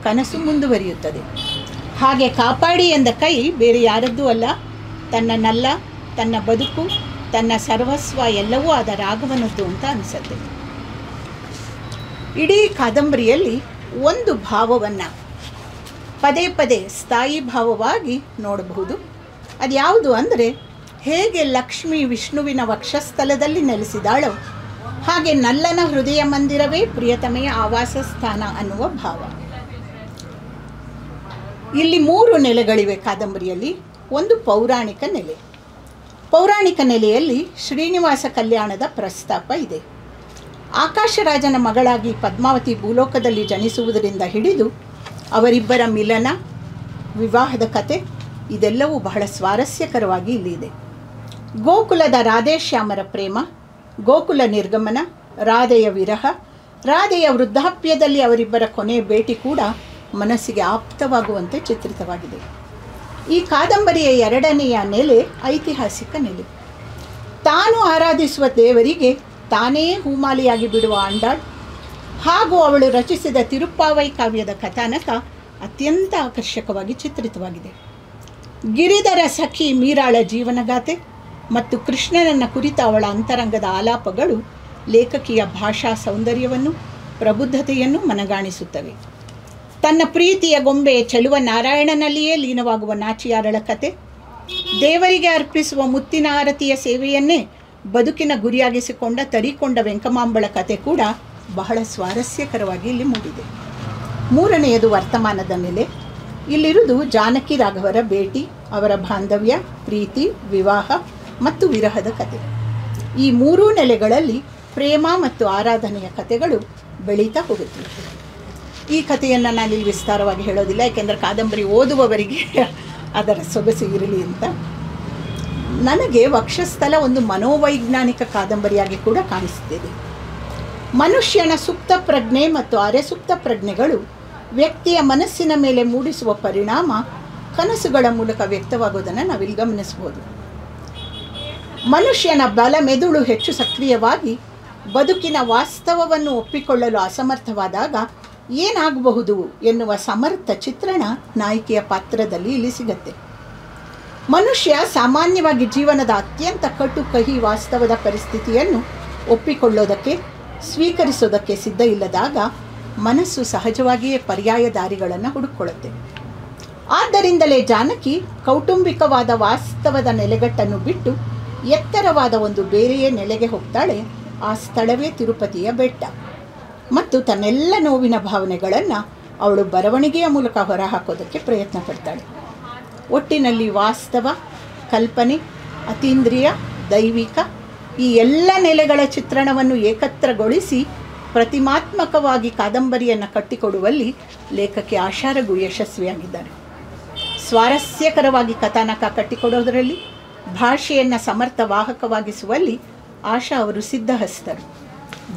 Speaker 4: ಕನಸು ಮುಂದುವರಿಯುತ್ತದೆ. ಹಾಗೆ ಕಾಪಾಡಿ ಎಂದ ಕೈ ಬೇರೆ ಯಾರದ್ದೂ ಅಲ್ಲ, ತನ್ನ ನಲ್ಲ, ತನ್ನ ಬದುಕು, ತನ್ನ ಸರ್ವಸ್ವ ಎಲ್ಲವೂ ಆದ ರಾಘವನದ್ದು ಅಂತ ಅನಿಸುತ್ತೆ. ಇಡೀ ಕಾದಂಬರಿಯಲ್ಲಿ ಒಂದು ಭಾವವನ್ನು ಪದೇ ಪದೇ ಸ್ಥಾಯಿ ಭಾವವಾಗಿ ನೋಡಬಹುದು. ಅದು ಯಾವುದು ಅಂದರೆ, ಹೇಗೆ ಲಕ್ಷ್ಮಿ ವಿಷ್ಣುವಿನ ವಕ್ಷಸ್ಥಲದಲ್ಲಿ ನೆಲೆಸಿದಾಳೋ ಹಾಗೆ ನಲ್ಲನ ಹೃದಯ ಮಂದಿರವೇ ಪ್ರಿಯತಮೆಯ ಆವಾಸ ಸ್ಥಾನ ಅನ್ನುವ ಭಾವ. ಇಲ್ಲಿ 3 ನೆಲೆಗಳಿವೆ ಕಾದಂಬರಿಯಲ್ಲಿ. ಒಂದು ಪೌರಾಣಿಕ ನೆಲೆ. ಪೌರಾಣಿಕ ನೆಲೆಯಲ್ಲಿ ಶ್ರೀನಿವಾಸ ಕಲ್ಯಾಣದ ಪ್ರಸ್ತಾಪ ಇದೆ. ಆಕಾಶರಾಜನ ಮಗಳಾಗಿ ಪದ್ಮಾವತಿ ಭೂಲೋಕದಲ್ಲಿ ಜನಿಸುವುದರಿಂದ ಹಿಡಿದು ಅವರಿಬ್ಬರ ಮಿಲನ, ವಿವಾಹದ ಕತೆ ಇದೆಲ್ಲವೂ ಬಹಳ ಸ್ವಾರಸ್ಯಕರವಾಗಿ ಇಲ್ಲಿದೆ. ಗೋಕುಲದ ರಾಧೇಶ್ಯಾಮರ ಪ್ರೇಮ, ಗೋಕುಲ ನಿರ್ಗಮನ, ರಾಧೆಯ ವಿರಹ, ರಾಧೆಯ ವೃದ್ಧಾಪ್ಯದಲ್ಲಿ ಅವರಿಬ್ಬರ ಕೊನೆಯ ಭೇಟಿ ಕೂಡ ಮನಸ್ಸಿಗೆ ಆಪ್ತವಾಗುವಂತೆ ಚಿತ್ರಿತವಾಗಿದೆ. ಈ ಕಾದಂಬರಿಯ 2ನೆಯ ನೆಲೆ ಐತಿಹಾಸಿಕ ನೆಲೆ. ತಾನು ಆರಾಧಿಸುವ ದೇವರಿಗೆ ತಾನೇ ಹೂಮಾಲೆಯಾಗಿ ಬಿಡುವ ಆಂಡಾಳ್ ಹಾಗೂ ಅವಳು ರಚಿಸಿದ ತಿರುಪ್ಪಾವೈ ಕಾವ್ಯದ ಕಥಾನಕ ಅತ್ಯಂತ ಆಕರ್ಷಕವಾಗಿ ಚಿತ್ರಿತವಾಗಿದೆ. ಗಿರಿಧರ ಸಖಿ ಮೀರಾಳ ಜೀವನಗಾಥೆ ಮತ್ತು ಕೃಷ್ಣನನ್ನ ಕುರಿತ ಅವಳ ಅಂತರಂಗದ ಆಲಾಪಗಳು ಲೇಖಕಿಯ ಭಾಷಾ ಸೌಂದರ್ಯವನ್ನು, ಪ್ರಬುದ್ಧತೆಯನ್ನು ಮನಗಾಣಿಸುತ್ತವೆ. ತನ್ನ ಪ್ರೀತಿಯ ಗೊಂಬೆ ಚೆಲುವ ನಾರಾಯಣನಲ್ಲಿಯೇ ಲೀನವಾಗುವ ನಾಚಿಯಾರಳ ಕತೆ, ದೇವರಿಗೆ ಅರ್ಪಿಸುವ ಮುತ್ತಿನ ಆರತಿಯ ಸೇವೆಯನ್ನೇ ಬದುಕಿನ ಗುರಿಯಾಗಿಸಿಕೊಂಡ ತರಿಕೊಂಡ ವೆಂಕಮಾಂಬಳ ಕತೆ ಕೂಡ ಬಹಳ ಸ್ವಾರಸ್ಯಕರವಾಗಿ ಇಲ್ಲಿ ಮೂಡಿದೆ. 3ನೆಯದು ವರ್ತಮಾನದ ನೆಲೆ. ಇಲ್ಲಿರುವುದು ಜಾನಕಿ ರಾಘವರ ಭೇಟಿ, ಅವರ ಬಾಂಧವ್ಯ, ಪ್ರೀತಿ, ವಿವಾಹ ಮತ್ತು ವಿರಹದ ಕತೆ. ಈ 3 ನೆಲೆಗಳಲ್ಲಿ ಪ್ರೇಮ ಮತ್ತು ಆರಾಧನೆಯ ಕಥೆಗಳು ಬೆಳೀತಾ ಹೋಗುತ್ತವೆ. ಈ ಕಥೆಯನ್ನು ನಾನಿಲ್ಲಿ ವಿಸ್ತಾರವಾಗಿ ಹೇಳೋದಿಲ್ಲ, ಏಕೆಂದರೆ ಕಾದಂಬರಿ ಓದುವವರಿಗೆ ಅದರ ಸೊಗಸು ಇರಲಿ ಅಂತ. ನನಗೆ ವಕ್ಷಸ್ಥಲ ಒಂದು ಮನೋವೈಜ್ಞಾನಿಕ ಕಾದಂಬರಿಯಾಗಿ ಕೂಡ ಕಾಣಿಸುತ್ತಿದೆ. ಮನುಷ್ಯನ ಸುಪ್ತ ಪ್ರಜ್ಞೆ ಮತ್ತು ಅರೆಸುಪ್ತ ಪ್ರಜ್ಞೆಗಳು ವ್ಯಕ್ತಿಯ ಮನಸ್ಸಿನ ಮೇಲೆ ಮೂಡಿಸುವ ಪರಿಣಾಮ ಕನಸುಗಳ ಮೂಲಕ ವ್ಯಕ್ತವಾಗುವುದನ್ನು ನಾವಿಲ್ಲಿ ಗಮನಿಸಬಹುದು. ಮನುಷ್ಯನ ಬಲ ಮೆದುಳು ಹೆಚ್ಚು ಸಕ್ರಿಯವಾಗಿ ಬದುಕಿನ ವಾಸ್ತವವನ್ನು ಒಪ್ಪಿಕೊಳ್ಳಲು ಅಸಮರ್ಥವಾದಾಗ ಏನಾಗಬಹುದು ಎನ್ನುವ ಸಮರ್ಥ ಚಿತ್ರಣ ನಾಯಕಿಯ ಪಾತ್ರದಲ್ಲಿ ಇಲ್ಲಿ ಸಿಗತ್ತೆ. ಮನುಷ್ಯ ಸಾಮಾನ್ಯವಾಗಿ ಜೀವನದ ಅತ್ಯಂತ ಕಟು ಕಹಿ ವಾಸ್ತವದ ಪರಿಸ್ಥಿತಿಯನ್ನು ಒಪ್ಪಿಕೊಳ್ಳೋದಕ್ಕೆ, ಸ್ವೀಕರಿಸೋದಕ್ಕೆ ಸಿದ್ಧ ಇಲ್ಲದಾಗ ಮನಸ್ಸು ಸಹಜವಾಗಿಯೇ ಪರ್ಯಾಯ ದಾರಿಗಳನ್ನು ಹುಡುಕೊಳ್ಳುತ್ತೆ. ಆದ್ದರಿಂದಲೇ ಜಾನಕಿ ಕೌಟುಂಬಿಕವಾದ ವಾಸ್ತವದ ನೆಲೆಗಟ್ಟನ್ನು ಬಿಟ್ಟು ಎತ್ತರವಾದ ಒಂದು ಬೇರೆಯೇ ನೆಲೆಗೆ ಹೋಗ್ತಾಳೆ. ಆ ಸ್ಥಳವೇ ತಿರುಪತಿಯ ಬೆಟ್ಟ. ಮತ್ತು ತನ್ನೆಲ್ಲ ನೋವಿನ ಭಾವನೆಗಳನ್ನು ಅವಳು ಬರವಣಿಗೆಯ ಮೂಲಕ ಹೊರಹಾಕೋದಕ್ಕೆ ಪ್ರಯತ್ನ ಪಡ್ತಾಳೆ. ಒಟ್ಟಿನಲ್ಲಿ ವಾಸ್ತವ, ಕಲ್ಪನೆ, ಅತೀಂದ್ರಿಯ, ದೈವಿಕ ಈ ಎಲ್ಲ ನೆಲೆಗಳ ಚಿತ್ರಣವನ್ನು ಏಕತ್ರಗೊಳಿಸಿ ಪ್ರತಿಮಾತ್ಮಕವಾಗಿ ಕಾದಂಬರಿಯನ್ನು ಕಟ್ಟಿಕೊಡುವಲ್ಲಿ ಲೇಖಕಿ ಆಶಾ ರಘು ಯಶಸ್ವಿಯಾಗಿದ್ದಾರೆ. ಸ್ವಾರಸ್ಯಕರವಾಗಿ ಕಥಾನಕ ಕಟ್ಟಿಕೊಡೋದರಲ್ಲಿ, ಭಾಷೆಯನ್ನು ಸಮರ್ಥ ವಾಹಕವಾಗಿಸುವಲ್ಲಿ ಆಶಾ ಅವರು ಸಿದ್ಧಹಸ್ತರು.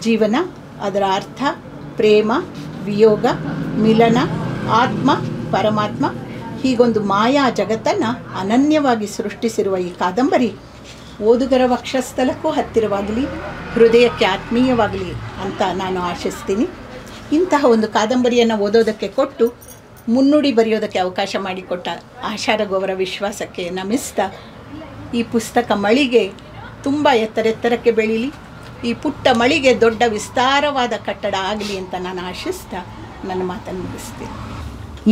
Speaker 4: ಜೀವನ, ಅದರ ಅರ್ಥ, ಪ್ರೇಮ, ವಿಯೋಗ, ಮಿಲನ, ಆತ್ಮ, ಪರಮಾತ್ಮ ಹೀಗೊಂದು ಮಾಯಾ ಜಗತ್ತನ್ನು ಅನನ್ಯವಾಗಿ ಸೃಷ್ಟಿಸಿರುವ ಈ ಕಾದಂಬರಿ ಓದುಗರ ವಕ್ಷಸ್ಥಲಕ್ಕೂ ಹತ್ತಿರವಾಗಲಿ, ಹೃದಯಕ್ಕೆ ಆತ್ಮೀಯವಾಗಲಿ ಅಂತ ನಾನು ಆಶಿಸ್ತೀನಿ. ಇಂತಹ ಒಂದು ಕಾದಂಬರಿಯನ್ನು ಓದೋದಕ್ಕೆ ಕೊಟ್ಟು ಮುನ್ನುಡಿ ಬರೆಯೋದಕ್ಕೆ ಅವಕಾಶ ಮಾಡಿಕೊಟ್ಟ ಆಶಾರಘು ಅವರ ವಿಶ್ವಾಸಕ್ಕೆ ನಮಿಸ್ತಾ ಈ ಪುಸ್ತಕ ಮಳಿಗೆ ತುಂಬ ಎತ್ತರೆತ್ತರಕ್ಕೆ ಬೆಳೀಲಿ, ಈ ಪುಟ್ಟ ಮಳಿಗೆ ದೊಡ್ಡ ವಿಸ್ತಾರವಾದ ಕಟ್ಟಡ ಆಗಲಿ ಅಂತ ನಾನು ಆಶಿಸ್ತಾ ನನ್ನ ಮಾತನ್ನು ಮುಗಿಸ್ತೀನಿ.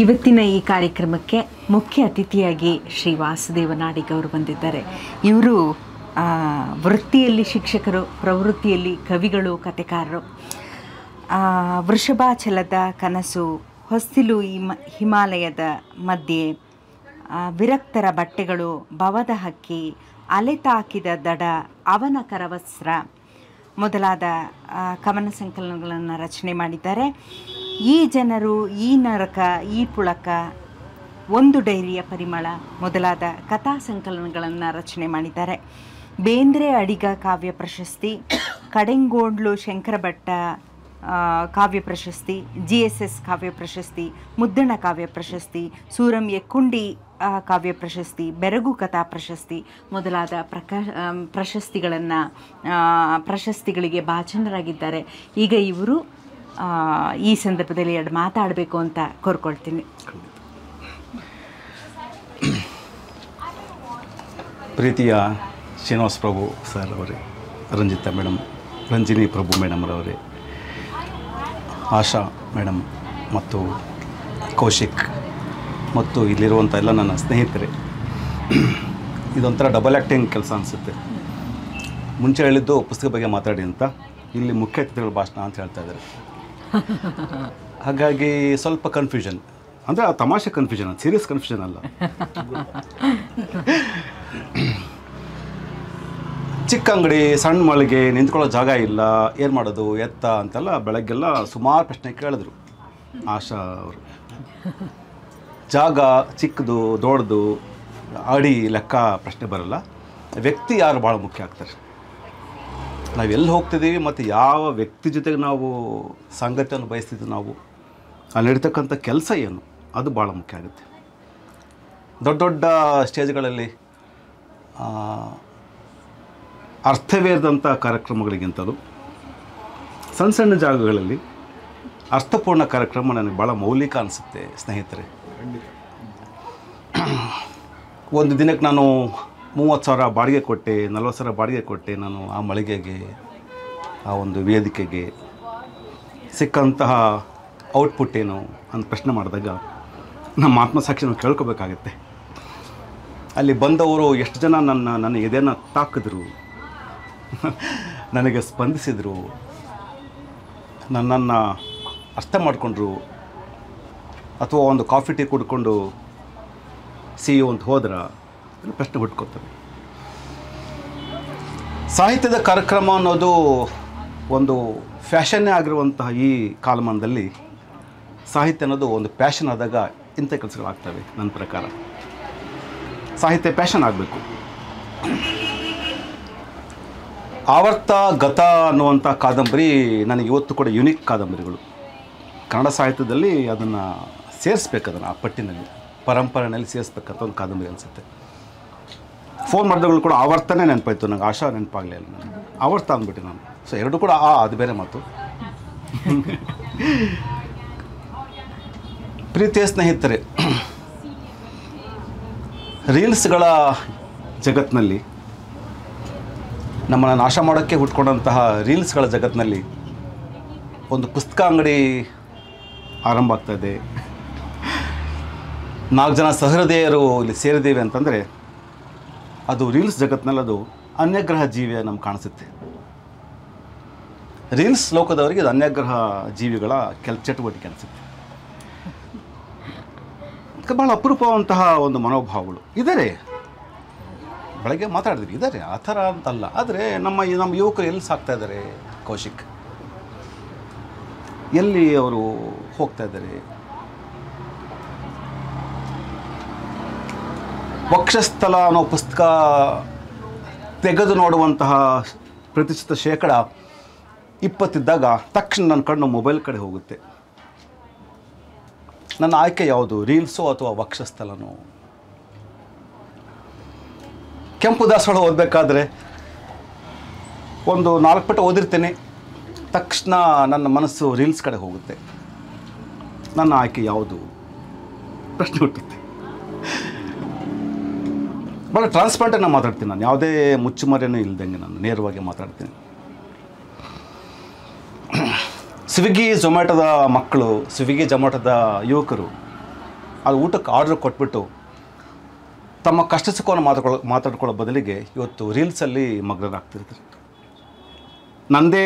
Speaker 2: ಇವತ್ತಿನ ಈ ಕಾರ್ಯಕ್ರಮಕ್ಕೆ ಮುಖ್ಯ ಅತಿಥಿಯಾಗಿ ಶ್ರೀ ವಾಸುದೇವ ನಾಡಿಗ ಅವರು ಬಂದಿದ್ದಾರೆ. ಇವರು ವೃತ್ತಿಯಲ್ಲಿ ಶಿಕ್ಷಕರು, ಪ್ರವೃತ್ತಿಯಲ್ಲಿ ಕವಿಗಳು, ಕಥೆಕಾರರು. ವೃಷಭಾಚಲದ ಕನಸು, ಹೊಸ್ತಿಲು ಹಿಮಾಲಯದ ಮಧ್ಯೆ, ವಿರಕ್ತರ ಬಟ್ಟೆಗಳು, ಭವದ ಹಕ್ಕಿ, ಅಲೆತಾಕಿದ ದಡ, ಅವನ ಕರವಸ್ತ್ರ ಮೊದಲಾದ ಕವನ ಸಂಕಲನಗಳನ್ನು ರಚನೆ ಮಾಡಿದ್ದಾರೆ. ಈ ಜನರು, ಈ ನರಕ, ಈ ಪುಳಕ, ಒಂದು ಡೈರಿಯ ಪರಿಮಳ ಮೊದಲಾದ ಕಥಾ ಸಂಕಲನಗಳನ್ನು ರಚನೆ ಮಾಡಿದ್ದಾರೆ. ಬೇಂದ್ರೆ ಅಡಿಗ ಕಾವ್ಯ ಪ್ರಶಸ್ತಿ, ಕಡೆಂಗೋಡ್ಲು ಶಂಕರಭಟ್ಟ ಕಾವ್ಯ ಪ್ರಶಸ್ತಿ, GSS ಕಾವ್ಯ ಪ್ರಶಸ್ತಿ, ಮುದ್ದಣ ಕಾವ್ಯ ಪ್ರಶಸ್ತಿ, ಸೂರಂ ಎಕ್ಕುಂಡಿ ಕಾವ್ಯ ಪ್ರಶಸ್ತಿ, ಬೆರಗು ಕಥಾ ಪ್ರಶಸ್ತಿ ಮೊದಲಾದ ಪ್ರಶಸ್ತಿಗಳಿಗೆ ಭಾಜನರಾಗಿದ್ದಾರೆ. ಈಗ ಇವರು ಈ ಸಂದರ್ಭದಲ್ಲಿ ಎರಡು ಮಾತಾಡಬೇಕು ಅಂತ ಕೋರ್ಕೊಳ್ತೀನಿ.
Speaker 5: ಪ್ರೀತಿಯ ಶ್ರೀನಿವಾಸ ಪ್ರಭು ಸರ್ ಅವರೇ, ರಂಜಿತಾ ಮೇಡಮ್, ರಂಜಿನಿ ಪ್ರಭು ಮೇಡಮ್ರವರೇ, ಆಶಾ ಮೇಡಮ್ ಮತ್ತು ಕೌಶಿಕ್ ಮತ್ತು ಇಲ್ಲಿರುವಂಥ ಎಲ್ಲ ನನ್ನ ಸ್ನೇಹಿತರೆ, ಇದೊಂಥರ ಡಬಲ್ ಆ್ಯಕ್ಟಿಂಗ್ ಕೆಲಸ ಅನಿಸುತ್ತೆ. ಮುಂಚೆ ಹೇಳಿದ್ದು ಪುಸ್ತಕ ಬಗ್ಗೆ ಮಾತಾಡಿ ಅಂತ, ಇಲ್ಲಿ ಮುಖ್ಯ ಅತಿಥಿಗಳ ಭಾಷಣ ಅಂತ ಹೇಳ್ತಾ ಇದ್ದಾರೆ. ಹಾಗಾಗಿ ಸ್ವಲ್ಪ ಕನ್ಫ್ಯೂಷನ್, ಅಂದರೆ ಆ ತಮಾಷೆ ಕನ್ಫ್ಯೂಷನ್, ಅದು ಸೀರಿಯಸ್ ಕನ್ಫ್ಯೂಷನ್ ಅಲ್ಲ. ಚಿಕ್ಕ ಅಂಗಡಿ, ಸಣ್ಣ ಮಳಿಗೆ, ನಿಂತ್ಕೊಳ್ಳೋ ಜಾಗ ಇಲ್ಲ, ಏನು ಮಾಡೋದು ಎತ್ತ ಅಂತೆಲ್ಲ ಬೆಳಗ್ಗೆಲ್ಲ ಸುಮಾರು ಪ್ರಶ್ನೆ ಕೇಳಿದ್ರು ಆಶಾ ಅವರು. ಜಾಗ ಚಿಕ್ಕದು ದೊಡ್ಡದು ಅಡಿ ಲೆಕ್ಕ ಪ್ರಶ್ನೆ ಬರಲ್ಲ, ವ್ಯಕ್ತಿ ಯಾರು ಭಾಳ ಮುಖ್ಯ ಆಗ್ತಾರೆ. ನಾವು ಎಲ್ಲಿ ಹೋಗ್ತಿದ್ದೀವಿ ಮತ್ತು ಯಾವ ವ್ಯಕ್ತಿ ಜೊತೆಗೆ ನಾವು ಸಂಗತಿಯನ್ನು ಬಯಸ್ತಿದ್ದೀವಿ, ನಾವು ಅಲ್ಲಿ ನಡೀತಕ್ಕಂಥ ಕೆಲಸ ಏನು, ಅದು ಭಾಳ ಮುಖ್ಯ ಆಗುತ್ತೆ. ದೊಡ್ಡ ದೊಡ್ಡ ಸ್ಟೇಜ್ಗಳಲ್ಲಿ ಅರ್ಥವೇದಂಥ ಕಾರ್ಯಕ್ರಮಗಳಿಗಿಂತಲೂ ಸಣ್ಣ ಸಣ್ಣ ಜಾಗಗಳಲ್ಲಿ ಅರ್ಥಪೂರ್ಣ ಕಾರ್ಯಕ್ರಮ ನನಗೆ ಭಾಳ ಮೌಲಿಕ ಅನಿಸುತ್ತೆ ಸ್ನೇಹಿತರೆ. ಒಂದು ದಿನಕ್ಕೆ ನಾನು 30,000 ಬಾಡಿಗೆ ಕೊಟ್ಟೆ, 40,000 ಬಾಡಿಗೆ ಕೊಟ್ಟೆ ನಾನು ಆ ಮಳಿಗೆಗೆ, ಆ ಒಂದು ವೇದಿಕೆಗೆ. ಸಿಕ್ಕಂತಹ ಔಟ್ಪುಟ್ ಏನು ಅಂತ ಪ್ರಶ್ನೆ ಮಾಡಿದಾಗ ನಮ್ಮ ಆತ್ಮಸಾಕ್ಷಿ ನಾವು ಕೇಳ್ಕೋಬೇಕಾಗತ್ತೆ. ಅಲ್ಲಿ ಬಂದವರು ಎಷ್ಟು ಜನ ನನ್ನ ಎದೆನ ತಾಕಿದ್ರು, ನನಗೆ ಸ್ಪಂದಿಸಿದರು, ನನ್ನನ್ನು ಅರ್ಥ ಮಾಡಿಕೊಂಡ್ರು, ಅಥವಾ ಒಂದು ಕಾಫಿ ಟೀ ಕುಡ್ಕೊಂಡು ಸಿಯು ಅಂತ ಹೋದ್ರೆ ಪ್ರಶ್ನೆ ಹುಟ್ಕೋತಾರೆ. ಸಾಹಿತ್ಯದ ಕಾರ್ಯಕ್ರಮ ಅನ್ನೋದು ಒಂದು ಫ್ಯಾಷನ್ನೇ ಆಗಿರುವಂತಹ ಈ ಕಾಲಮಾನದಲ್ಲಿ ಸಾಹಿತ್ಯ ಅನ್ನೋದು ಒಂದು ಪ್ಯಾಷನ್ ಆದಾಗ ಇಂಥ ಕೆಲಸಗಳಾಗ್ತವೆ. ನನ್ನ ಪ್ರಕಾರ ಸಾಹಿತ್ಯ ಪ್ಯಾಷನ್ ಆಗಬೇಕು. ಆವರ್ತ ಗತ ಅನ್ನುವಂಥ ಕಾದಂಬರಿ ನನಗೆ ಇವತ್ತು ಕೂಡ ಯುನಿಕ್ ಕಾದಂಬರಿಗಳು. ಕನ್ನಡ ಸಾಹಿತ್ಯದಲ್ಲಿ ಅದನ್ನು ಸೇರಿಸ್ಬೇಕು, ಅದನ್ನು ಆ ಪಟ್ಟಿನಲ್ಲಿ ಪರಂಪರೆಯಲ್ಲಿ ಸೇರಿಸ್ಬೇಕಂತ ಒಂದು ಕಾದಂಬರಿ ಅನಿಸುತ್ತೆ. ಫೋನ್ ಮಾಡಿದಗಳು ಕೂಡ ಆವರ್ತನೇ ನೆನಪಾಯಿತು ನನಗೆ, ಆಶಾ ನೆನಪಾಗಲೇ ಇಲ್ಲ ನನಗೆ, ಆವರ್ತ ಅಂದ್ಬಿಟ್ಟೆ ನಾನು. ಸೊ ಎರಡು ಕೂಡ ಅದು ಬೇರೆ ಮಾತು. ಪ್ರೀತಿಯ ಸ್ನೇಹಿತರೆ, ರೀಲ್ಸ್ಗಳ ಜಗತ್ತಿನಲ್ಲಿ, ನಮ್ಮನ್ನು ನಾಶ ಮಾಡೋಕ್ಕೆ ಹುಟ್ಕೊಂಡಂತಹ ರೀಲ್ಸ್ಗಳ ಜಗತ್ತಿನಲ್ಲಿ ಒಂದು ಪುಸ್ತಕ ಅಂಗಡಿ ಆರಂಭ ಆಗ್ತಾಯಿದೆ. 4 ಜನ ಸಹೃದಯರು ಇಲ್ಲಿ ಸೇರಿದ್ದೇವೆ ಅಂತಂದರೆ ಅದು ರೀಲ್ಸ್ ಜಗತ್ತಿನಲ್ಲಿ ಅದು ಅನ್ಯಗ್ರಹ ಜೀವಿಯ ನಮ್ಗೆ ಕಾಣಿಸುತ್ತೆ. ರೀಲ್ಸ್ ಲೋಕದವರಿಗೆ ಅದು ಅನ್ಯಗ್ರಹ ಜೀವಿಗಳ ಚಟುವಟಿಕೆ ಅನಿಸುತ್ತೆ. ಭಾಳ ಅಪರೂಪವಂತಹ ಒಂದು ಮನೋಭಾವಗಳು ಇದ್ದಾರೆ. ಬೆಳಗ್ಗೆ ಮಾತಾಡಿದ್ವಿ, ಇದ್ದಾರೆ, ಆ ಥರ ಅಂತಲ್ಲ. ಆದರೆ ನಮ್ಮ ಯುವಕರು ಎಲ್ಲಿ ಸಾಕ್ತಾ ಇದ್ದಾರೆ ಕೌಶಿಕ್, ಎಲ್ಲಿ ಅವರು ಹೋಗ್ತಾ ಇದ್ದಾರೆ? ವಕ್ಷಸ್ಥಲ ಅನ್ನೋ ಪುಸ್ತಕ ತೆಗೆದು ನೋಡುವಂತಹ ಪ್ರತಿಶತ ಶೇಕಡ 20 ಇದ್ದಾಗ ತಕ್ಷಣ ನನ್ನ ಕಣ್ಣು ಮೊಬೈಲ್ ಕಡೆ ಹೋಗುತ್ತೆ. ನನ್ನ ಆಯ್ಕೆ ಯಾವುದು, ರೀಲ್ಸೋ ಅಥವಾ ವಕ್ಷಸ್ಥಲನೋ? ಕೆಂಪು ದಾಸವಾಳ ಓದಬೇಕಾದ್ರೆ ಒಂದು 4 ಪುಟ ಓದಿರ್ತೇನೆ, ತಕ್ಷಣ ನನ್ನ ಮನಸ್ಸು ರೀಲ್ಸ್ ಕಡೆ ಹೋಗುತ್ತೆ. ನನ್ನ ಆಯ್ಕೆ ಯಾವುದು? ಪ್ರಶ್ನೆ ಹುಟ್ಟುತ್ತೆ. ಭಾಳ ಟ್ರಾನ್ಸ್ಪರೆಂಟಾಗಿ ಮಾತಾಡ್ತೀನಿ ನಾನು, ಯಾವುದೇ ಮುಚ್ಚುಮರೆನೂ ಇಲ್ದಂಗೆ ನಾನು ನೇರವಾಗಿ ಮಾತಾಡ್ತೀನಿ. ಸ್ವಿಗ್ಗಿ ಝೊಮ್ಯಾಟೋದ ಮಕ್ಕಳು, ಸ್ವಿಗ್ಗಿ ಝೊಮ್ಯಾಟೋದ ಯುವಕರು ಅದು ಊಟಕ್ಕೆ ಆರ್ಡ್ರ್ ಕೊಟ್ಬಿಟ್ಟು ತಮ್ಮ ಕಷ್ಟ ಸುಖವನ್ನು ಮಾತಾಡ್ಕೊಳ್ಳೋ ಬದಲಿಗೆ ಇವತ್ತು ರೀಲ್ಸಲ್ಲಿ ಮಗ್ನರಾಗ್ತಿರ್ತಾರೆ. ನನ್ನದೇ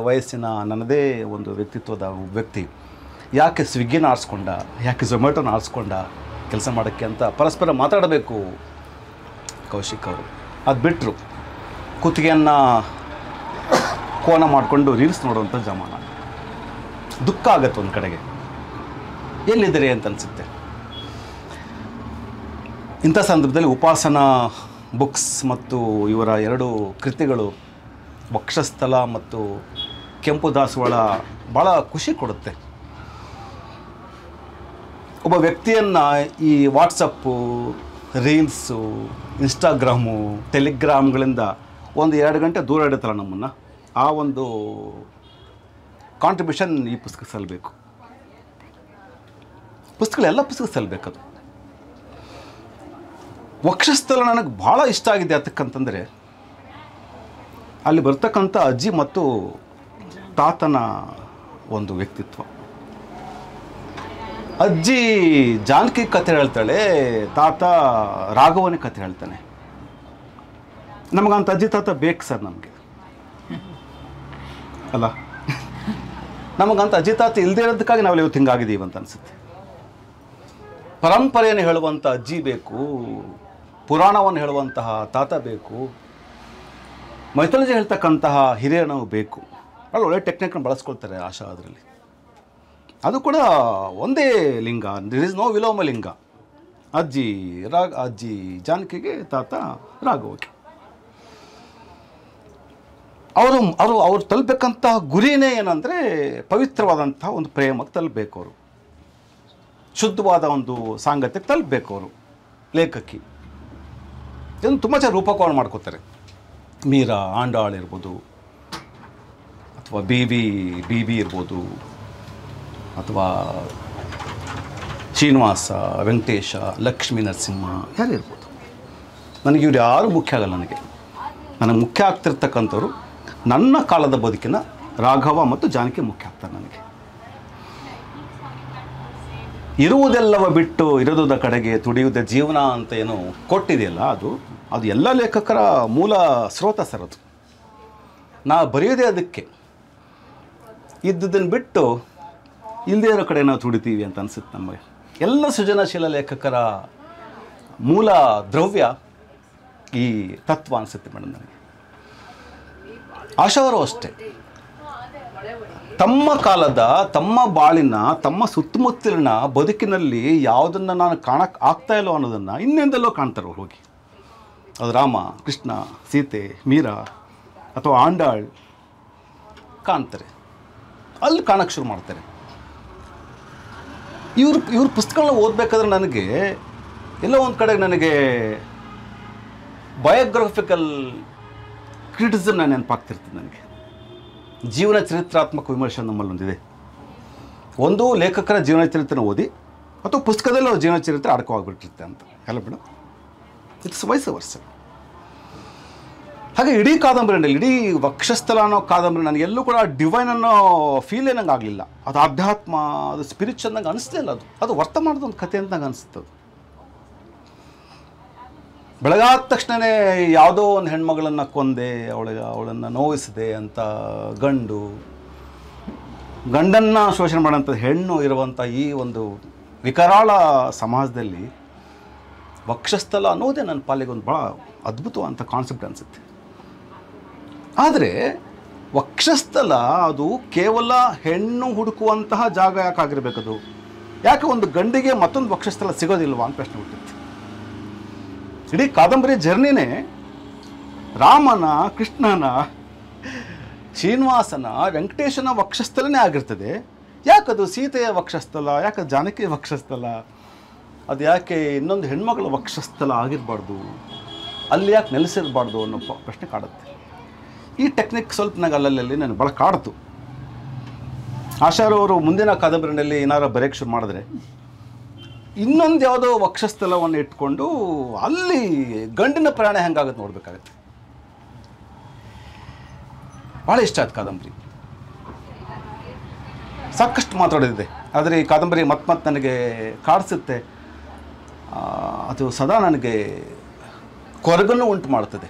Speaker 5: ವಯಸ್ಸಿನ ನನ್ನದೇ ಒಂದು ವ್ಯಕ್ತಿತ್ವದ ವ್ಯಕ್ತಿ ಯಾಕೆ ಸ್ವಿಗ್ಗಿನ ಆರಿಸ್ಕೊಂಡ, ಯಾಕೆ ಝೊಮ್ಯಾಟೋನ ಆರಿಸ್ಕೊಂಡ ಕೆಲಸ ಮಾಡೋಕ್ಕೆ ಅಂತ ಪರಸ್ಪರ ಮಾತಾಡಬೇಕು ಕೌಶಿಕ್ ಅವರು. ಅದು ಬಿಟ್ಟರು ಕುತ್ತಿಗೆಯನ್ನು ಕೋನ ಮಾಡಿಕೊಂಡು ರೀಲ್ಸ್ ನೋಡುವಂಥ ಜಮಾನ. ದುಃಖ ಆಗತ್ತೆ ಒಂದು ಕಡೆಗೆ, ಎಲ್ಲಿದ್ದೀರಿ ಅಂತ ಅನಿಸುತ್ತೆ. ಇಂಥ ಸಂದರ್ಭದಲ್ಲಿ ಉಪಾಸನಾ ಬುಕ್ಸ್ ಮತ್ತು ಇವರ 2 ಕೃತಿಗಳು ವಕ್ಷಸ್ಥಲ ಮತ್ತು ಕೆಂಪು ದಾಸವಾಳ ಭಾಳ ಖುಷಿ ಕೊಡುತ್ತೆ. ಒಬ್ಬ ವ್ಯಕ್ತಿಯನ್ನು ಈ ವಾಟ್ಸಪ್ಪು, ರೀಲ್ಸು, ಇನ್ಸ್ಟಾಗ್ರಾಮು, ಟೆಲಿಗ್ರಾಮ್ಗಳಿಂದ ಒಂದು 2 ಗಂಟೆ ದೂರ ಇಡುತ್ತಲ್ಲ ನಮ್ಮನ್ನು, ಆ ಒಂದು ಕಾಂಟ್ರಿಬ್ಯೂಷನ್ ಈ ಪುಸ್ತಕ ಸಲ್ಲಬೇಕು. ಪುಸ್ತಕಗಳೆಲ್ಲ ಪುಸ್ತಕ ಸಲ್ಲಬೇಕದು. ವಕ್ಷಸ್ಥಲ ನನಗೆ ಭಾಳ ಇಷ್ಟ ಆಗಿದೆ ಯಾತಕ್ಕಂತಂದರೆ ಅಲ್ಲಿ ಬರ್ತಕ್ಕಂಥ ಅಜ್ಜಿ ಮತ್ತು ತಾತನ ಒಂದು ವ್ಯಕ್ತಿತ್ವ. ಅಜ್ಜಿ ಜಾನಕಿ ಕಥೆ ಹೇಳ್ತಾಳೆ, ತಾತ ರಾಘವನ ಕಥೆ ಹೇಳ್ತಾನೆ. ನಮಗಂತ ಅಜ್ಜಿ ತಾತ ಬೇಕು ಸರ್, ನಮಗೆ ಅಲ್ಲ, ನಮಗಂತ ಅಜ್ಜಿ ತಾತ ಇಲ್ಲದೇ ಇರೋದಕ್ಕಾಗಿ ನಾವೆಲ್ಲ ಇವತ್ತು ಹಿಂಗಾಗಿದ್ದೀವಿ ಅಂತ ಅನಿಸುತ್ತೆ. ಪರಂಪರೆಯನ್ನು ಹೇಳುವಂಥ ಅಜ್ಜಿ ಬೇಕು, ಪುರಾಣವನ್ನು ಹೇಳುವಂತಹ ತಾತ ಬೇಕು, ಮೈಥಾಲಜಿ ಹೇಳ್ತಕ್ಕಂತಹ ಹಿರಿಯರು ಬೇಕು. ಅಲ್ಲಿ ಒಳ್ಳೆ ಟೆಕ್ನಿಕ್ನ ಬಳಸ್ಕೊಳ್ತಾರೆ ಆಶಾ ಅದರಲ್ಲಿ. ಅದು ಕೂಡ ಒಂದೇ ಲಿಂಗ, ದಿರ್ ಇಸ್ ನೋ ವಿಲೋಮ ಲಿಂಗ. ಅಜ್ಜಿ ಜಾನಕಿಗೆ, ತಾತ ರಾಘವಕ್ಕೆ. ಅವರು ತಲುಪಬೇಕಂತಹ ಗುರಿನೇ ಏನಂದರೆ ಪವಿತ್ರವಾದಂತಹ ಒಂದು ಪ್ರೇಮಕ್ಕೆ ತಲುಪಬೇಕು. ಅವರು ಶುದ್ಧವಾದ ಒಂದು ಸಾಂಗತ್ಯಕ್ಕೆ ತಲುಪಬೇಕು. ಅವರು ಲೇಖಕಿ ಇದನ್ನು ತುಂಬ ಚೆನ್ನಾಗಿ ರೂಪಕವನ್ನು ಮಾಡ್ಕೋತಾರೆ. ಮೀರಾ, ಆಂಡಾಳ್ ಇರ್ಬೋದು, ಅಥವಾ ಬಿ ಬಿ ಇರ್ಬೋದು, ಅಥವಾ ಶ್ರೀನಿವಾಸ, ವೆಂಕಟೇಶ, ಲಕ್ಷ್ಮೀ ನರಸಿಂಹ ಯಾರಿರ್ಬೋದು. ನನಗೆ ಇವ್ರು ಯಾರೂ ಮುಖ್ಯ ಆಗಲ್ಲ. ನನಗೆ ಮುಖ್ಯ ಆಗ್ತಿರ್ತಕ್ಕಂಥವ್ರು ನನ್ನ ಕಾಲದ ಬದುಕಿನ ರಾಘವ ಮತ್ತು ಜಾನಕಿ ಮುಖ್ಯ ಆಗ್ತಾರೆ ನನಗೆ. ಇರುವುದೆಲ್ಲವ ಬಿಟ್ಟು ಇರೋದ ಕಡೆಗೆ ತುಡಿಯುವುದೇ ಜೀವನ ಅಂತ ಏನು ಕೊಟ್ಟಿದೆಯಲ್ಲ, ಅದು ಎಲ್ಲ ಲೇಖಕರ ಮೂಲ ಸ್ರೋತ ಸರ್. ಅದು ನಾವು ಬರೆಯೋದೇ ಅದಕ್ಕೆ. ಇದ್ದದನ್ನು ಬಿಟ್ಟು ಇಲ್ಲದೇ ಇರೋ ಕಡೆ ನಾವು ತುಡಿತೀವಿ ಅಂತ ಅನಿಸುತ್ತೆ ನಮಗೆ. ಎಲ್ಲ ಸೃಜನಶೀಲ ಲೇಖಕರ ಮೂಲ ದ್ರವ್ಯ ಈ ತತ್ವ ಅನಿಸುತ್ತೆ ಮೇಡಮ್ ನನಗೆ. ಆಶಾ ಅವರು ಅಷ್ಟೇ, ತಮ್ಮ ಕಾಲದ, ತಮ್ಮ ಬಾಳಿನ, ತಮ್ಮ ಸುತ್ತಮುತ್ತಲಿನ ಬದುಕಿನಲ್ಲಿ ಯಾವುದನ್ನು ನಾನು ಕಾಣಕ್ಕೆ ಆಗ್ತಾ ಇಲ್ಲೋ ಅನ್ನೋದನ್ನು ಇನ್ನೆಂದೆಲ್ಲೋ ಕಾಣ್ತಾರೆ ಅವ್ರು ಹೋಗಿ. ಅದು ರಾಮ, ಕೃಷ್ಣ, ಸೀತೆ, ಮೀರಾ ಅಥವಾ ಆಂಡಾಳ್ ಕಾಣ್ತಾರೆ, ಅಲ್ಲಿ ಕಾಣಕ್ಕೆ ಶುರು ಮಾಡ್ತಾರೆ. ಇವ್ರ ಪುಸ್ತಕಗಳನ್ನ ಓದಬೇಕಾದ್ರೆ ನನಗೆ ಎಲ್ಲೋ ಒಂದು ಕಡೆ ನನಗೆ ಬಯೋಗ್ರಫಿಕಲ್ ಕ್ರಿಟಿಸಿಸಮ್ ನಾನು ನೆನಪಾಗ್ತಿರ್ತೀನಿ. ನನಗೆ ಜೀವನ ಚರಿತ್ರಾತ್ಮಕ ವಿಮರ್ಶೆ ನಮ್ಮಲ್ಲೊಂದಿದೆ. ಒಂದು ಲೇಖಕರ ಜೀವನ ಚರಿತ್ರೆನ ಓದಿ ಅಥವಾ ಪುಸ್ತಕದಲ್ಲಿ ಅವ್ರ ಜೀವನ ಚರಿತ್ರೆ ಅಡಕವಾಗಿಬಿಟ್ಟಿರುತ್ತೆ ಅಂತ ಎಲ್ಲ ಬಿಡು. ಇಟ್ಸ್ ವೈಸ್ ವರ್ಸ. ಹಾಗೆ ಇಡೀ ಕಾದಂಬರಿನಲ್ಲಿ, ಇಡೀ ವಕ್ಷಸ್ಥಲ ಅನ್ನೋ ಕಾದಂಬರಿ ನನಗೆ ಎಲ್ಲೂ ಕೂಡ ಡಿವೈನ್ ಅನ್ನೋ ಫೀಲ್ ಏನಂಗೆ ಆಗಲಿಲ್ಲ. ಅದು ಅಧ್ಯಾತ್ಮ, ಅದು ಸ್ಪಿರಿಚುವಲ್ ನಂಗೆ ಅನಿಸ್ಲೇ ಇಲ್ಲ. ಅದು ವರ್ತಮಾನದ ಒಂದು ಕಥೆ ಅಂತ ನಂಗೆ ಅನಿಸ್ತದೆ. ಬೆಳಗಾದ ತಕ್ಷಣವೇ ಯಾವುದೋ ಒಂದು ಹೆಣ್ಮಗಳನ್ನು ಕೊಂದೆ, ಅವಳನ್ನು ನೋವಿಸಿದೆ ಅಂತ ಗಂಡನ್ನು ಶೋಷಣೆ ಮಾಡೋಂಥ ಹೆಣ್ಣು ಇರುವಂಥ ಈ ಒಂದು ವಿಕರಾಳ ಸಮಾಜದಲ್ಲಿ ವಕ್ಷಸ್ಥಲ ಅನ್ನೋದೇ ನನ್ನ ಪಾಲಿಗೆ ಒಂದು ಭಾಳ ಅದ್ಭುತವಾದಂಥ ಕಾನ್ಸೆಪ್ಟ್ ಅನಿಸುತ್ತೆ. ಆದರೆ ವಕ್ಷಸ್ಥಲ ಅದು ಕೇವಲ ಹೆಣ್ಣು ಹುಡುಕುವಂತಹ ಜಾಗ ಯಾಕಾಗಿರ್ಬೇಕದು? ಯಾಕೆ ಒಂದು ಗಂಡಿಗೆ ಮತ್ತೊಂದು ವಕ್ಷಸ್ಥಲ ಸಿಗೋದಿಲ್ವಾ ಅಂತ ಪ್ರಶ್ನೆ ಹುಟ್ಟಿತ್ತು. ಇಡೀ ಕಾದಂಬರಿ ಜರ್ನಿನೇ ರಾಮನ, ಕೃಷ್ಣನ, ಶ್ರೀನಿವಾಸನ, ವೆಂಕಟೇಶನ ವಕ್ಷಸ್ಥಲನೇ ಆಗಿರ್ತದೆ. ಯಾಕದು ಸೀತೆಯ ವಕ್ಷಸ್ಥಲ, ಯಾಕೆ ಜಾನಕಿಯ ವಕ್ಷಸ್ಥಲ, ಅದು ಯಾಕೆ ಇನ್ನೊಂದು ಹೆಣ್ಮಗಳ ವಕ್ಷಸ್ಥಲ ಆಗಿರಬಾರ್ದು, ಅಲ್ಲಿ ಯಾಕೆ ನೆಲೆಸಿರಬಾರ್ದು ಅನ್ನೋ ಪ್ರಶ್ನೆ ಕಾಡುತ್ತೆ. ಈ ಟೆಕ್ನಿಕ್ ಸ್ವಲ್ಪ ನನಗೆ ಅಲ್ಲಲ್ಲಿ ನಾನು ಭಾಳ ಕಾಡ್ತು. ಆಶಾರವರು ಮುಂದಿನ ಕಾದಂಬರಿನಲ್ಲಿ ಏನಾರು ಬರೆಯೋಕ್ಕೆ ಶುರು ಮಾಡಿದ್ರೆ ಇನ್ನೊಂದು ಯಾವುದೋ ವಕ್ಷಸ್ಥಲವನ್ನು ಇಟ್ಕೊಂಡು ಅಲ್ಲಿ ಗಂಡಿನ ಪ್ರಾಣ ಹೆಂಗಾಗುತ್ತೆ ನೋಡಬೇಕಾಗತ್ತೆ. ಭಾಳ ಇಷ್ಟ ಆಯ್ತು ಕಾದಂಬರಿ, ಸಾಕಷ್ಟು ಮಾತಾಡೋದಿದೆ. ಆದರೆ ಈ ಕಾದಂಬರಿ ಮತ್ತೆ ನನಗೆ ಕಾಡಿಸುತ್ತೆ, ಅದು ಸದಾ ನನಗೆ ಕೊರಗನ್ನು ಉಂಟು ಮಾಡ್ತದೆ,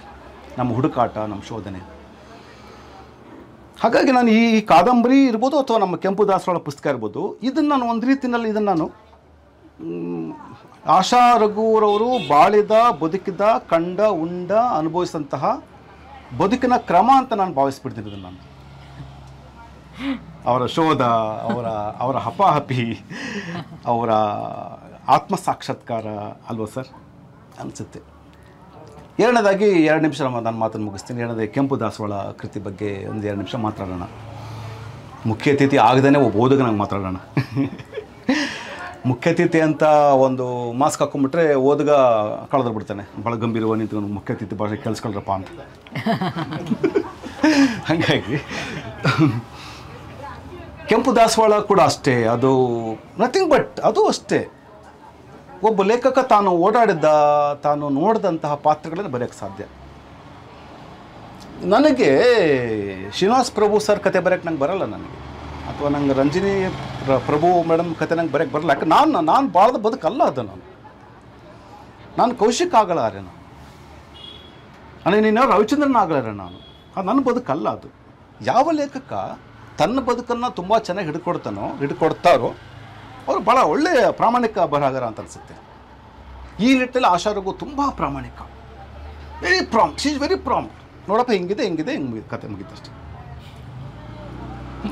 Speaker 5: ನಮ್ಮ ಹುಡುಕಾಟ, ನಮ್ಮ ಶೋಧನೆ. ಹಾಗಾಗಿ ನಾನು ಈ ಕಾದಂಬರಿ ಇರ್ಬೋದು ಅಥವಾ ನಮ್ಮ ಕೆಂಪು ದಾಸವಾಳ ಪುಸ್ತಕ ಇರ್ಬೋದು, ಇದನ್ನು ನಾನು ಒಂದು ರೀತಿಯಲ್ಲಿ ಇದನ್ನು ನಾನು ಆಶಾ ರಘುರವರು ಬಾಳಿದ, ಬದುಕಿದ, ಕಂಡ, ಉಂಡ, ಅನುಭವಿಸಿದಂತಹ ಬದುಕಿನ ಕ್ರಮ ಅಂತ ನಾನು ಭಾವಿಸ್ಬಿಡ್ತೀನಿ ಇದನ್ನು. ನಾನು ಅವರ ಶೋಧ, ಅವರ ಹಪಾಹಪಿ, ಅವರ ಆತ್ಮ ಸಾಕ್ಷಾತ್ಕಾರ ಅಲ್ವಾ ಸರ್ ಅನಿಸುತ್ತೆ. ಎರಡನೇದಾಗಿ 2 ನಿಮಿಷ ನಾನು ಮಾತನ್ನು ಮುಗಿಸ್ತೀನಿ. ಎರಡನೇದಾಗಿ ಕೆಂಪು ದಾಸವಾಳ ಕೃತಿ ಬಗ್ಗೆ ಒಂದು 2 ನಿಮಿಷ ಮಾತಾಡೋಣ. ಮುಖ್ಯ ಅತಿಥಿ ಆಗದೇ ಒಬ್ಬ ಓದುಗನಾಗಿ ಮಾತಾಡೋಣ. ಮುಖ್ಯ ಅತಿಥಿ ಅಂತ ಒಂದು ಮಾಸ್ಕ್ ಹಾಕೊಂಡ್ಬಿಟ್ರೆ ಓದುಗ ಕಳೆದು ಬಿಡ್ತಾನೆ, ಭಾಳ ಗಂಭೀರವಾಗಿ ನಿಂತ್ಕೊಂಡು ಮುಖ್ಯ ಅತಿಥಿ ಭಾಷೆ ಕೇಳಿಸ್ಕೊಳ್ರಪ್ಪ ಅಂತ. ಹಾಗಾಗಿ ಕೆಂಪು ದಾಸವಾಳ ಕೂಡ ಅಷ್ಟೇ, ಅದು ನಥಿಂಗ್ ಬಟ್ ಅದು ಅಷ್ಟೇ ಒಬ್ಬ ಲೇಖಕ ತಾನು ಓಡಾಡಿದ್ದ, ತಾನು ನೋಡಿದಂತಹ ಪಾತ್ರಗಳನ್ನು ಬರೆಯೋಕ್ಕೆ ಸಾಧ್ಯ. ನನಗೆ ಶ್ರೀನಿವಾಸ್ ಪ್ರಭು ಸರ್ ಕತೆ ಬರೆಯೋಕ್ಕೆ ನಂಗೆ ಬರಲ್ಲ, ನನಗೆ ಅಥವಾ ನಂಗೆ ರಂಜಿನಿ ಪ್ರಭು ಮೇಡಮ್ ಕತೆ ನಂಗೆ ಬರೆಯೋಕ್ಕೆ ಬರಲ್ಲ. ಯಾಕೆ ನಾನು ಬಾಳ್ದ ಬದುಕಲ್ಲ ಅದು. ನಾನು ಕೌಶಿಕ್ ಆಗಲಾರೆ, ನೀನು ರವಿಚಂದ್ರನ್ ಆಗಲಾರೆ, ಅದು ನನ್ನ ಬದುಕಲ್ಲ. ಅದು ಯಾವ ಲೇಖಕ ತನ್ನ ಬದುಕನ್ನು ತುಂಬ ಚೆನ್ನಾಗಿ ಹಿಡ್ಕೊಡ್ತಾರೋ ಅವರು ಭಾಳ ಒಳ್ಳೆಯ ಪ್ರಾಮಾಣಿಕ ಬರಹಗಾರ ಅಂತ ಅನಿಸುತ್ತೆ. ಈ ನಿಟ್ಟಿನಲ್ಲಿ ಆಶಾ ರಘು ತುಂಬ ಪ್ರಾಮಾಣಿಕ, very prompt, she is very prompt. ನೋಡಪ್ಪ ಹಿಂಗಿದೆ ಹಿಂಗೆ ಕತೆ ಮುಗಿದಷ್ಟೆ,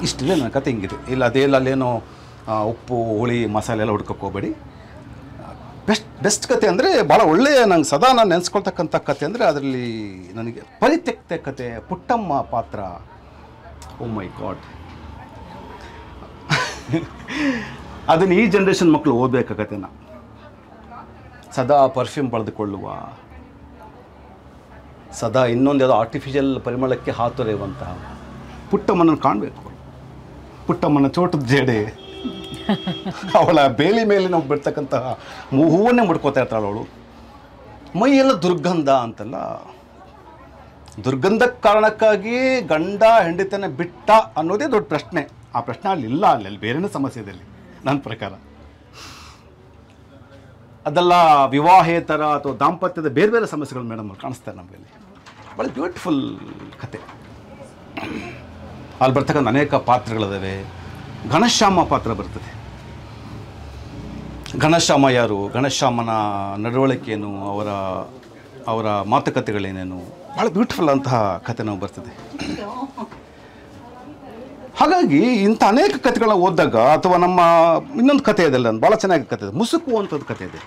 Speaker 5: ಇಷ್ಟಿಲ್ಲ ನನ್ನ ಕತೆ ಹಿಂಗಿದೆ, ಇಲ್ಲ ಅಲ್ಲೇನೋ ಉಪ್ಪು ಹುಳಿ ಮಸಾಲೆ ಎಲ್ಲ ಹುಡ್ಕೋಕ್ಕೆ ಹೋಗಬೇಡಿ. ಬೆಸ್ಟ್ ಕತೆ ಅಂದರೆ ಭಾಳ ಒಳ್ಳೆಯ, ನಂಗೆ ಸದಾ ನಾನು ನೆನೆಸ್ಕೊಳ್ತಕ್ಕಂಥ ಕತೆ ಅಂದರೆ ಅದರಲ್ಲಿ ನನಗೆ ಪರಿತ್ಯಕ್ತೆ ಕತೆ, ಪುಟ್ಟಮ್ಮ ಪಾತ್ರ. ಓ ಮೈ ಗಾಡ್, ಅದನ್ನು ಈ ಜನ್ರೇಷನ್ ಮಕ್ಕಳು ಓದಬೇಕಾಗತ್ತೆನ. ಸದಾ ಪರ್ಫ್ಯೂಮ್ ಬಳದುಕೊಳ್ಳುವ, ಸದಾ ಇನ್ನೊಂದು ಯಾವುದೋ ಆರ್ಟಿಫಿಷಿಯಲ್ ಪರಿಮಳಕ್ಕೆ ಹಾತೊರೆಯುವಂತಹ ಪುಟ್ಟಮ್ಮನನ್ನು ಕಾಣಬೇಕು. ಪುಟ್ಟಮ್ಮನ ಚೋಟದ ಜೇಡೆ, ಅವಳ ಬೇಲಿ ಮೇಲೆ ನಾವು ಬಿಡ್ತಕ್ಕಂತಹ ಹೂವನ್ನೇ ಮುಡ್ಕೋತಾ ಇರ್ತಾಳೆ ಅವಳು. ಮೈಯೆಲ್ಲ ದುರ್ಗಂಧ ಅಂತಲ್ಲ, ದುರ್ಗಂಧಕ್ಕೆ ಕಾರಣಕ್ಕಾಗಿ ಗಂಡ ಹೆಂಡತಿನ ಬಿಟ್ಟ ಅನ್ನೋದೇ ದೊಡ್ಡ ಪ್ರಶ್ನೆ. ಆ ಪ್ರಶ್ನೆ ಅಲ್ಲಿ ಬೇರೆನೇ ಸಮಸ್ಯೆ ಇದೆ ಅಲ್ಲಿ ನನ್ನ ಪ್ರಕಾರ. ಅದೆಲ್ಲ ವಿವಾಹೇತರ ಅಥವಾ ದಾಂಪತ್ಯದ ಬೇರೆ ಬೇರೆ ಸಮಸ್ಯೆಗಳು ಮೇಡಮ್ ಕಾಣಿಸ್ತಾರೆ ನಮಗಲ್ಲಿ. ಭಾಳ ಬ್ಯೂಟಿಫುಲ್ ಕತೆ. ಅಲ್ಲಿ ಬರ್ತಕ್ಕಂಥ ಅನೇಕ ಪಾತ್ರಗಳಿದ್ದಾವೆ. ಘನಶ್ಯಾಮ ಪಾತ್ರ ಬರ್ತದೆ. ಘನಶ್ಯಾಮ ಯಾರು, ಘನಶ್ಯಾಮನ ನಡವಳಿಕೆಯೇನು, ಅವರ ಮಾತುಕತೆಗಳೇನೇನು, ಭಾಳ ಬ್ಯೂಟಿಫುಲ್ ಅಂತಹ ಕತೆ ನಾವು ಬರ್ತದೆ. ಹಾಗಾಗಿ ಇಂಥ ಅನೇಕ ಕಥೆಗಳನ್ನ ಓದಿದಾಗ, ಅಥವಾ ನಮ್ಮ ಇನ್ನೊಂದು ಕಥೆ ಇದೆ, ಭಾಳ ಚೆನ್ನಾಗಿ ಕತೆ ಇದೆ, ಮುಸುಕು ಅಂಥದ್ದು ಕತೆ ಇದೆ.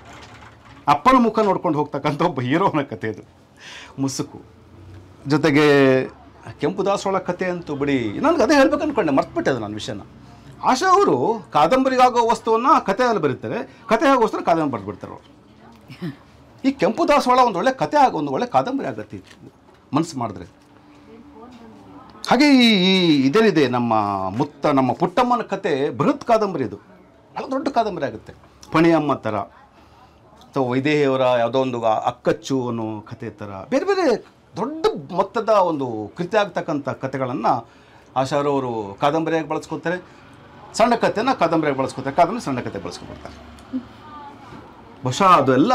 Speaker 5: ಅಪ್ಪನ ಮುಖ ನೋಡ್ಕೊಂಡು ಹೋಗ್ತಕ್ಕಂಥ ಒಬ್ಬ ಹೀರೋನ ಕತೆ ಇದು, ಮುಸುಕು. ಜೊತೆಗೆ ಕೆಂಪು ದಾಸವಾಳ ಕತೆ ಅಂತೂ ಬಿಡಿ, ನನಗೆ ಅದೇ ಹೇಳ್ಬೇಕು ಅಂದ್ಕೊಂಡೆ, ಮರ್ತ್ಬಿಟ್ಟೆ ಅದು ನನ್ನ ವಿಷಯನ. ಆಶಾ ಅವರು ಕಾದಂಬರಿಗಾಗೋ ವಸ್ತುವನ್ನು ಕಥೆಯಲ್ಲಿ ಬರೀತಾರೆ, ಕಥೆ ಆಗೋ ವಸ್ತುನ ಕಾದಂಬರಿ ಬರೆದ್ಬಿಡ್ತಾರೆ ಅವರು. ಈ ಕೆಂಪು ದಾಸವಾಳ ಒಂದು ಒಳ್ಳೆ ಕತೆ ಒಂದು ಒಳ್ಳೆ ಕಾದಂಬರಿ ಆಗತ್ತೆ ಮನಸ್ಸು ಮಾಡಿದ್ರೆ. ಹಾಗೆ ಇದೇನಿದೆ ನಮ್ಮ ಪುಟ್ಟಮ್ಮನ ಕತೆ ಬೃಹತ್ ಕಾದಂಬರಿ, ಇದು ಭಾಳ ದೊಡ್ಡ ಕಾದಂಬರಿ ಆಗುತ್ತೆ. ಪಣಿಯಮ್ಮ ಥರ ಅಥವಾ ವೈದೇಹಿಯವರ ಯಾವುದೋ ಒಂದು ಅಕ್ಕಚ್ಚು ಅನ್ನೋ ಕತೆ ಥರ ಬೇರೆ ಬೇರೆ ದೊಡ್ಡ ಮೊತ್ತದ ಒಂದು ಕೃತಿ ಆಗ್ತಕ್ಕಂಥ ಕತೆಗಳನ್ನು ಆಶಾರವರು ಕಾದಂಬರಿಯಾಗಿ ಬಳಸ್ಕೊತಾರೆ. ಸಣ್ಣ ಕಥೆನ ಕಾದಂಬರಿಯಾಗಿ ಬಳಸ್ಕೊತಾರೆ, ಕಾದಂಬರಿ ಸಣ್ಣ ಕತೆ ಬಳಸ್ಕೊಬಿಡ್ತಾರೆ. ಬಹುಶಃ ಅದೆಲ್ಲ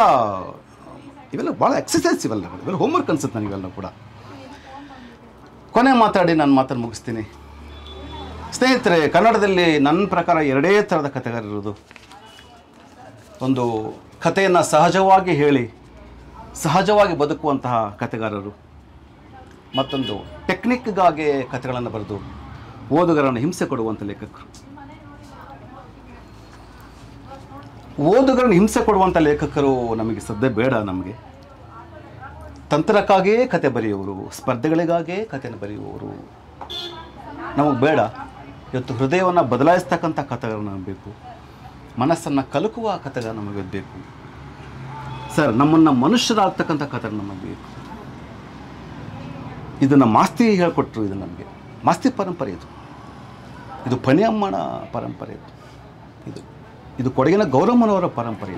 Speaker 5: ಇವೆಲ್ಲ ಭಾಳ ಎಕ್ಸಸೈಸ್, ಇವೆಲ್ಲ ಹೋಮ್ವರ್ಕ್ ಅನ್ಸುತ್ತೆ ನನಗೆ ಇವೆಲ್ಲ ಕೂಡ. ಕೊನೆ ಮಾತಾಡಿ ನಾನು ಮಾತನ್ನು ಮುಗಿಸ್ತೀನಿ. ಸ್ನೇಹಿತರೆ, ಕನ್ನಡದಲ್ಲಿ ನನ್ನ ಪ್ರಕಾರ 2 ಥರದ ಕಥೆಗಾರರಿರೋದು. ಒಂದು ಕಥೆಯನ್ನು ಸಹಜವಾಗಿ ಹೇಳಿ ಸಹಜವಾಗಿ ಬದುಕುವಂತಹ ಕಥೆಗಾರರು, ಮತ್ತೊಂದು ಟೆಕ್ನಿಕ್ಗಾಗಿ ಕಥೆಗಳನ್ನು ಬರೆದು ಓದುಗರನ್ನು ಹಿಂಸೆ ಕೊಡುವಂಥ ಲೇಖಕರು. ಓದುಗರನ್ನು ಹಿಂಸೆ ಕೊಡುವಂಥ ಲೇಖಕರು ನಮಗೆ ಸದ್ಯ ಬೇಡ. ನಮಗೆ ತಂತ್ರಕ್ಕಾಗಿಯೇ ಕತೆ ಬರೆಯುವವರು, ಸ್ಪರ್ಧೆಗಳಿಗಾಗಿಯೇ ಕಥೆಯನ್ನು ಬರೆಯುವವರು ನಮಗೆ ಬೇಡ. ಇವತ್ತು ಹೃದಯವನ್ನು ಬದಲಾಯಿಸ್ತಕ್ಕಂಥ ಕಥೆಗಳು ನಮಗೆ ಬೇಕು, ಮನಸ್ಸನ್ನು ಕಲಕುವ ಕಥೆಗಳು ನಮಗೆ ಬೇಕು ಸರ್. ನಮ್ಮನ್ನು ಮನುಷ್ಯರಾಗ್ತಕ್ಕಂಥ ಕಥೆ ನಮಗೆ ಬೇಕು. ಇದನ್ನು ಮಾಸ್ತಿ ಹೇಳಿಕೊಟ್ರು. ಇದು ನಮಗೆ ಮಾಸ್ತಿ ಪರಂಪರೆ, ಇದು ಪಣಿಯಮ್ಮನ ಪರಂಪರೆ. ಇದು ಇದು ಕೊಡಗಿನ ಗೌರಮ್ಮನವರ ಪರಂಪರೆ.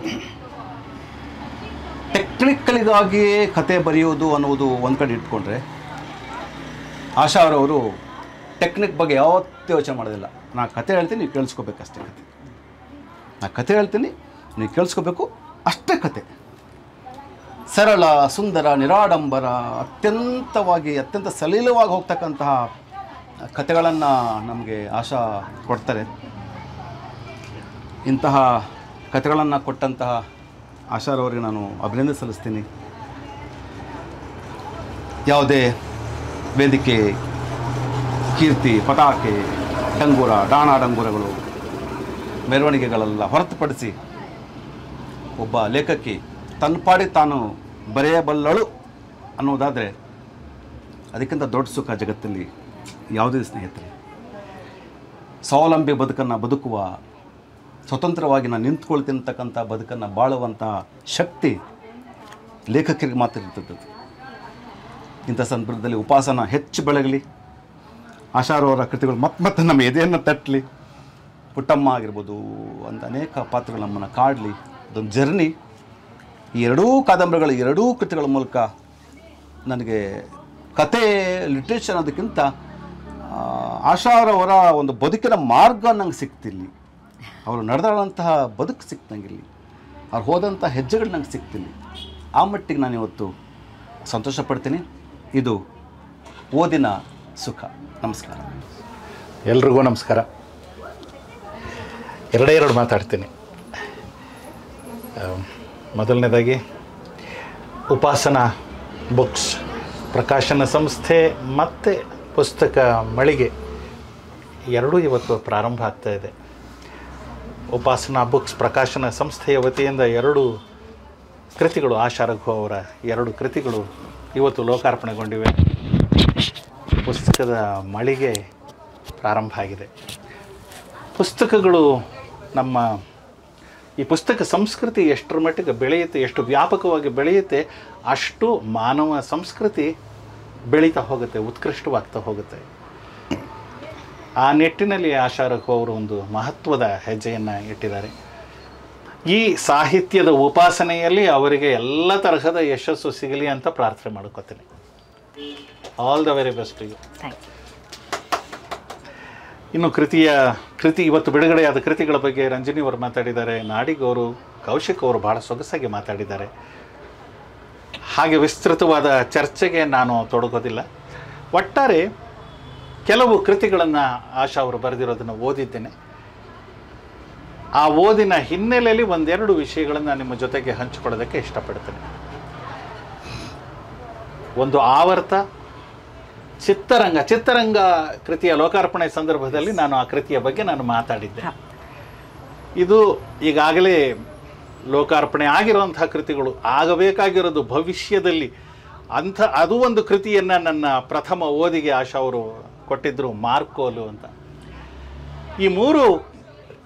Speaker 5: ಟೆಕ್ನಿಕಲಿಗಾಗಿಯೇ ಕತೆ ಬರೆಯೋದು ಅನ್ನೋದು ಒಂದು ಕಡೆ ಇಟ್ಕೊಂಡ್ರೆ, ಆಶಾ ಅವರವರು ಟೆಕ್ನಿಕ್ ಬಗ್ಗೆ ಯಾವತ್ತೂ ಯೋಚನೆ ಮಾಡೋದಿಲ್ಲ. ನಾ ಕತೆ ಹೇಳ್ತೀನಿ, ನೀವು ಕೇಳಿಸ್ಕೋಬೇಕಷ್ಟೇ ಕತೆ. ನಾ ಕತೆ ಹೇಳ್ತೀನಿ, ನೀವು ಕೇಳಿಸ್ಕೋಬೇಕು, ಅಷ್ಟೇ ಕತೆ. ಸರಳ, ಸುಂದರ, ನಿರಾಡಂಬರ, ಅತ್ಯಂತ ಸಲೀಲವಾಗಿ ಹೋಗ್ತಕ್ಕಂತಹ ಕತೆಗಳನ್ನು ನಮಗೆ ಆಶಾ ಕೊಡ್ತಾರೆ. ಇಂತಹ ಕತೆಗಳನ್ನು ಕೊಟ್ಟಂತಹ ಆಶಾರವರಿಗೆ ನಾನು ಅಭಿನಂದನೆ ಸಲ್ಲಿಸ್ತೀನಿ. ಯಾವುದೇ ವೇದಿಕೆ, ಕೀರ್ತಿ, ಪತಾಕೆ, ಡಂಗೂರ, ಡಾಣಾಡಂಗೂರಗಳು, ಮೆರವಣಿಗೆಗಳೆಲ್ಲ ಹೊರತುಪಡಿಸಿ ಒಬ್ಬ ಲೇಖಕಿ ತನ್ನ ಪಾಡಿ ತಾನು ಬರೆಯಬಲ್ಲಳು ಅನ್ನೋದಾದರೆ ಅದಕ್ಕಿಂತ ದೊಡ್ಡ ಸುಖ ಜಗತ್ತಲ್ಲಿ ಯಾವುದೇ ಸ್ನೇಹಿತರೆ. ಸ್ವಾವಲಂಬಿ ಬದುಕನ್ನು ಬದುಕುವ, ಸ್ವತಂತ್ರವಾಗಿ ನಾನು ನಿಂತ್ಕೊಳ್ತಿರ್ತಕ್ಕಂಥ ಬದುಕನ್ನು ಬಾಳುವಂಥ ಶಕ್ತಿ ಲೇಖಕರಿಗೆ ಮಾತ್ರ ಇರ್ತದ್ದು. ಇಂಥ ಸಂದರ್ಭದಲ್ಲಿ ಉಪಾಸನ ಹೆಚ್ಚು ಬೆಳಗಲಿ, ಆಶಾರವರ ಕೃತಿಗಳು ಮತ್ತೆ ನಮ್ಮ ಎದೆಯನ್ನು ತಟ್ಟಲಿ, ಪುಟ್ಟಮ್ಮ ಆಗಿರ್ಬೋದು ಅಂತ ಅನೇಕ ಪಾತ್ರಗಳು ನಮ್ಮನ್ನು ಕಾಡಲಿ. ಅದೊಂದು ಜರ್ನಿ. ಈ ಎರಡೂ ಕಾದಂಬರಿಗಳು, ಎರಡೂ ಕೃತಿಗಳ ಮೂಲಕ ನನಗೆ ಕತೆ, ಲಿಟ್ರೇಚರ್ ಅನ್ನೋದಕ್ಕಿಂತ ಆಶಾರವರ ಒಂದು ಬದುಕಿನ ಮಾರ್ಗ ನಂಗೆ ಸಿಕ್ತಿಲ್ಲಿ. ಅವರು ನಡೆದಾಡುವಂತಹ ಬದುಕು ಸಿಕ್ತಂಗಿಲ್ಲಿ, ಅವ್ರು ಹೋದಂಥ ಹೆಜ್ಜೆಗಳು ನಂಗೆ ಸಿಕ್ತಿಲ್ಲ. ಆ ಮಟ್ಟಿಗೆ ನಾನು ಇವತ್ತು ಸಂತೋಷ ಪಡ್ತೀನಿ. ಇದು ಓದಿನ ಸುಖ. ನಮಸ್ಕಾರ.
Speaker 1: ಎಲ್ರಿಗೂ ನಮಸ್ಕಾರ. ಎರಡು ಮಾತಾಡ್ತೀನಿ. ಮೊದಲನೇದಾಗಿ ಉಪಾಸನಾ ಬುಕ್ಸ್ ಪ್ರಕಾಶನ ಸಂಸ್ಥೆ ಮತ್ತು ಪುಸ್ತಕ ಮಳಿಗೆ ಎರಡೂ ಇವತ್ತು ಪ್ರಾರಂಭ ಆಗ್ತಾ ಇದೆ. ಉಪಾಸನಾ ಬುಕ್ಸ್ ಪ್ರಕಾಶನ ಸಂಸ್ಥೆಯ ವತಿಯಿಂದ 2 ಕೃತಿಗಳು, ಆಶಾ ರಘು ಅವರ 2 ಕೃತಿಗಳು ಇವತ್ತು ಲೋಕಾರ್ಪಣೆಗೊಂಡಿವೆ. ಪುಸ್ತಕದ ಮಳಿಗೆ ಪ್ರಾರಂಭ ಆಗಿದೆ. ಪುಸ್ತಕಗಳು, ನಮ್ಮ ಈ ಪುಸ್ತಕ ಸಂಸ್ಕೃತಿ ಎಷ್ಟರ ಮಟ್ಟಿಗೆ ಬೆಳೆಯುತ್ತೆ, ಎಷ್ಟು ವ್ಯಾಪಕವಾಗಿ ಬೆಳೆಯುತ್ತೆ, ಅಷ್ಟು ಮಾನವ ಸಂಸ್ಕೃತಿ ಬೆಳೀತಾ ಹೋಗುತ್ತೆ, ಉತ್ಕೃಷ್ಟವಾಗ್ತಾ ಹೋಗುತ್ತೆ. ಆ ನಿಟ್ಟಿನಲ್ಲಿ ಆಶಾ ರಘು ಅವರು ಒಂದು ಮಹತ್ವದ ಹೆಜ್ಜೆಯನ್ನು ಇಟ್ಟಿದ್ದಾರೆ. ಈ ಸಾಹಿತ್ಯದ ಉಪಾಸನೆಯಲ್ಲಿ ಅವರಿಗೆ ಎಲ್ಲ ತರಹದ ಯಶಸ್ಸು ಸಿಗಲಿ ಅಂತ ಪ್ರಾರ್ಥನೆ ಮಾಡ್ಕೋತೀನಿ. All the very best you. ಇನ್ನು ಕೃತಿ ಇವತ್ತು ಬಿಡುಗಡೆಯಾದ ಕೃತಿಗಳ ಬಗ್ಗೆ ರಂಜನಿ ಅವರು ಮಾತಾಡಿದ್ದಾರೆ, ನಾಡಿಗ್ ಅವರು, ಕೌಶಿಕ್ ಅವರು ಭಾಳ ಸೊಗಸಾಗಿ ಮಾತಾಡಿದ್ದಾರೆ. ಹಾಗೆ ವಿಸ್ತೃತವಾದ ಚರ್ಚೆಗೆ ನಾನು ತೊಡಗೋದಿಲ್ಲ. ಒಟ್ಟಾರೆ ಕೆಲವು ಕೃತಿಗಳನ್ನು ಆಶಾ ಅವರು ಬರೆದಿರೋದನ್ನು ಓದಿದ್ದೇನೆ. ಆ ಓದಿನ ಹಿನ್ನೆಲೆಯಲ್ಲಿ 1-2 ವಿಷಯಗಳನ್ನು ನಿಮ್ಮ ಜೊತೆಗೆ ಹಂಚಿಕೊಳ್ಳೋದಕ್ಕೆ ಇಷ್ಟಪಡ್ತೇನೆ. ಒಂದು ಆವರ್ತ ಚಿತ್ತರಂಗ ಕೃತಿಯ ಲೋಕಾರ್ಪಣೆ ಸಂದರ್ಭದಲ್ಲಿ ನಾನು ಆ ಕೃತಿಯ ಬಗ್ಗೆ ನಾನು ಮಾತಾಡಿದ್ದೆ. ಇದು ಈಗಾಗಲೇ ಲೋಕಾರ್ಪಣೆ ಆಗಿರುವಂತಹ ಕೃತಿಗಳು, ಆಗಬೇಕಾಗಿರೋದು ಭವಿಷ್ಯದಲ್ಲಿ. ಅದು ಒಂದು ಕೃತಿಯನ್ನು ನನ್ನ ಪ್ರಥಮ ಓದಿಗೆ ಆಶಾ ಅವರು ಕೊಟ್ಟಿದ್ದರು, ಮಾರ್ಕೋಲು ಅಂತ. ಈ 3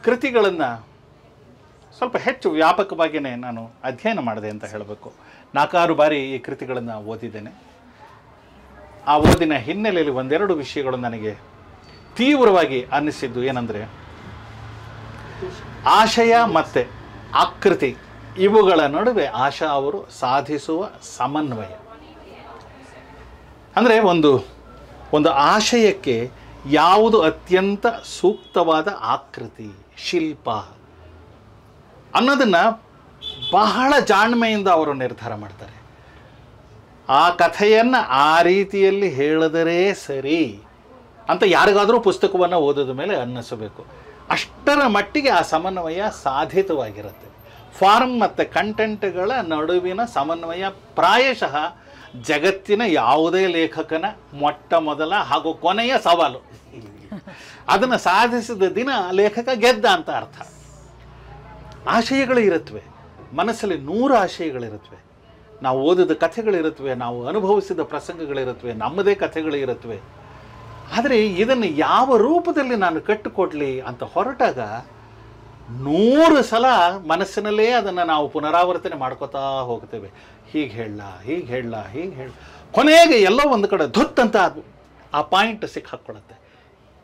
Speaker 1: ಕೃತಿಗಳನ್ನು ಸ್ವಲ್ಪ ಹೆಚ್ಚು ವ್ಯಾಪಕವಾಗಿಯೇ ನಾನು ಅಧ್ಯಯನ ಮಾಡಿದೆ ಅಂತ ಹೇಳಬೇಕು. 4-6 ಬಾರಿ ಈ ಕೃತಿಗಳನ್ನು ಓದಿದ್ದೇನೆ. ಆ ಓದಿನ ಹಿನ್ನೆಲೆಯಲ್ಲಿ 1-2 ವಿಷಯಗಳು ನನಗೆ ತೀವ್ರವಾಗಿ ಅನ್ನಿಸಿದ್ದು ಏನಂದರೆ, ಆಶಯ ಮತ್ತು ಆಕೃತಿ ಇವುಗಳ ನಡುವೆ ಆಶಾ ಅವರು ಸಾಧಿಸುವ ಸಮನ್ವಯ. ಅಂದರೆ ಒಂದು ಆಶಯಕ್ಕೆ ಯಾವುದು ಅತ್ಯಂತ ಸೂಕ್ತವಾದ ಆಕೃತಿ, ಶಿಲ್ಪ ಅನ್ನೋದನ್ನು ಬಹಳ ಜಾಣ್ಮೆಯಿಂದ ಅವರು ನಿರ್ಧಾರ ಮಾಡ್ತಾರೆ. ಆ ಕಥೆಯನ್ನು ಆ ರೀತಿಯಲ್ಲಿ ಹೇಳಿದರೆ ಸರಿ ಅಂತ ಯಾರಿಗಾದರೂ ಪುಸ್ತಕವನ್ನು ಓದೋದ ಮೇಲೆ ಅನ್ನಿಸಬೇಕು. ಅಷ್ಟರ ಮಟ್ಟಿಗೆ ಆ ಸಮನ್ವಯ ಸಾಧಿತವಾಗಿರುತ್ತೆ. ಫಾರ್ಮ್ ಮತ್ತು ಕಂಟೆಂಟ್ಗಳ ನಡುವಿನ ಸಮನ್ವಯ ಪ್ರಾಯಶಃ ಜಗತ್ತಿನ ಯಾವುದೇ ಲೇಖಕನ ಮೊಟ್ಟ ಮೊದಲ ಹಾಗೂ ಕೊನೆಯ ಸವಾಲು. ಅದನ್ನು ಸಾಧಿಸಿದ ದಿನ ಲೇಖಕ ಗೆದ್ದ ಅಂತ ಅರ್ಥ. ಆಶಯಗಳು ಇರುತ್ತವೆ, ಮನಸ್ಸಲ್ಲಿ 100 ಆಶಯಗಳಿರುತ್ತವೆ. ನಾವು ಓದಿದ ಕಥೆಗಳಿರುತ್ತವೆ, ನಾವು ಅನುಭವಿಸಿದ ಪ್ರಸಂಗಗಳಿರುತ್ತವೆ, ನಮ್ಮದೇ ಕಥೆಗಳು ಇರುತ್ತವೆ. ಆದರೆ ಇದನ್ನು ಯಾವ ರೂಪದಲ್ಲಿ ನಾನು ಕಟ್ಟಿಕೊಡ್ಲಿ ಅಂತ ಹೊರಟಾಗ 100 ಸಲ ಮನಸ್ಸಿನಲ್ಲೇ ಅದನ್ನು ನಾವು ಪುನರಾವರ್ತನೆ ಮಾಡ್ಕೋತಾ ಹೋಗ್ತೇವೆ. ಹೀಗೆ ಹೇಳ ಕೊನೆಗೆ ಎಲ್ಲೋ ಒಂದು ಕಡೆ ಧೊತ್ತಂತ ಆ ಪಾಯಿಂಟ್ ಸಿಕ್ಕಾಕ್ಕೊಳ್ಳುತ್ತೆ.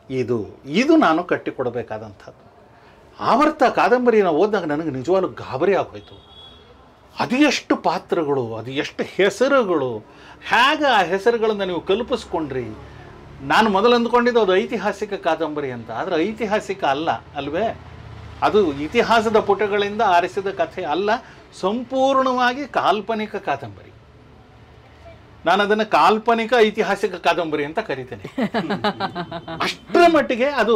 Speaker 1: ಇದು ನಾನು ಕಟ್ಟಿಕೊಡಬೇಕಾದಂಥದ್ದು. ಆವರ್ತ ಕಾದಂಬರಿನ ಓದಿದಾಗ ನನಗೆ ನಿಜವಾಗ್ಲೂ ಗಾಬರಿ ಆಗೋಯ್ತು. ಅದು ಎಷ್ಟು ಪಾತ್ರಗಳು, ಅದು ಎಷ್ಟು ಹೆಸರುಗಳು, ಹೇಗೆ ಆ ಹೆಸರುಗಳನ್ನು ನೀವು ಕಲ್ಪಿಸ್ಕೊಂಡ್ರಿ. ನಾನು ಮೊದಲು ಅಂದ್ಕೊಂಡಿದ್ದು ಅದು ಐತಿಹಾಸಿಕ ಕಾದಂಬರಿ ಅಂತ, ಆದರೆ ಐತಿಹಾಸಿಕ ಅಲ್ಲ ಅಲ್ವೇ, ಅದು ಇತಿಹಾಸದ ಪುಟಗಳಿಂದ ಆರಿಸಿದ ಕಥೆ ಅಲ್ಲ, ಸಂಪೂರ್ಣವಾಗಿ ಕಾಲ್ಪನಿಕ ಕಾದಂಬರಿ. ನಾನು ಅದನ್ನು ಕಾಲ್ಪನಿಕ ಐತಿಹಾಸಿಕ ಕಾದಂಬರಿ ಅಂತ ಕರಿತೇನೆ. ಅಷ್ಟರ ಮಟ್ಟಿಗೆ ಅದು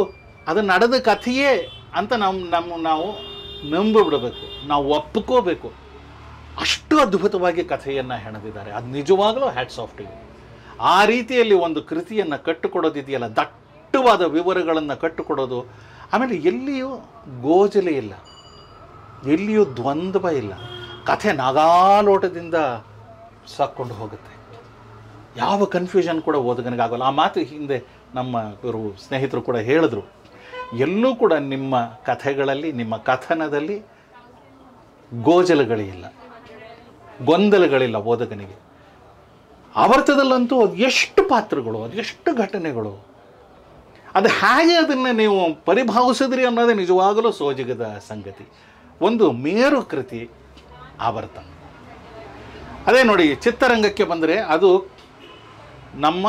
Speaker 1: ನಡೆದ ಕಥೆಯೇ ಅಂತ ನಾವು ನಂಬಿಬಿಡಬೇಕು, ನಾವು ಒಪ್ಕೋಬೇಕು. ಅಷ್ಟು ಅದ್ಭುತವಾಗಿ ಕಥೆಯನ್ನು ಹೆಣೆದಿದ್ದಾರೆ. ಅದು ನಿಜವಾಗಲೂ ಹ್ಯಾಟ್ಸ್ ಆಫ್ ಟು ಯು. ಆ ರೀತಿಯಲ್ಲಿ ಒಂದು ಕೃತಿಯನ್ನು ಕಟ್ಟಿಕೊಡೋದಿದೆಯಲ್ಲ, ದಟ್ಟವಾದ ವಿವರಗಳನ್ನು ಕಟ್ಟಿಕೊಡೋದು. ಆಮೇಲೆ ಎಲ್ಲಿಯೂ ಗೋಜಲೆ ಇಲ್ಲ, ಎಲ್ಲಿಯೂ ದ್ವಂದ್ವ ಇಲ್ಲ. ಕಥೆ ನಾಗಾಲೋಟದಿಂದ ಸಾಕ್ಕೊಂಡು ಹೋಗುತ್ತೆ. ಯಾವ ಕನ್ಫ್ಯೂಷನ್ ಕೂಡ ಓದುಗನಿಗಾಗಲ್ಲ. ಆ ಮಾತು ಹಿಂದೆ ನಮ್ಮ ಇವರು ಸ್ನೇಹಿತರು ಕೂಡ ಹೇಳಿದ್ರು, ಎಲ್ಲೂ ಕೂಡ ನಿಮ್ಮ ಕಥೆಗಳಲ್ಲಿ, ನಿಮ್ಮ ಕಥನದಲ್ಲಿ ಗೋಜಲುಗಳಿಲ್ಲ, ಗೊಂದಲಗಳಿಲ್ಲ ಓದುಗನಿಗೆ. ಆವರ್ತದಲ್ಲಂತೂ ಅದು ಎಷ್ಟು ಪಾತ್ರಗಳು, ಅದು ಎಷ್ಟು ಘಟನೆಗಳು, ಅದು ಹೇಗೆ ಅದನ್ನು ನೀವು ಪರಿಭಾವಿಸಿದ್ರಿ ಅನ್ನೋದೇ ನಿಜವಾಗಲೂ ಸೋಜಿಗದ ಸಂಗತಿ. ಒಂದು ಮೇರು ಕೃತಿ ಆವರ್ತ. ಅದೇ ನೋಡಿ, ಚಿತ್ರರಂಗಕ್ಕೆ ಬಂದರೆ ಅದು ನಮ್ಮ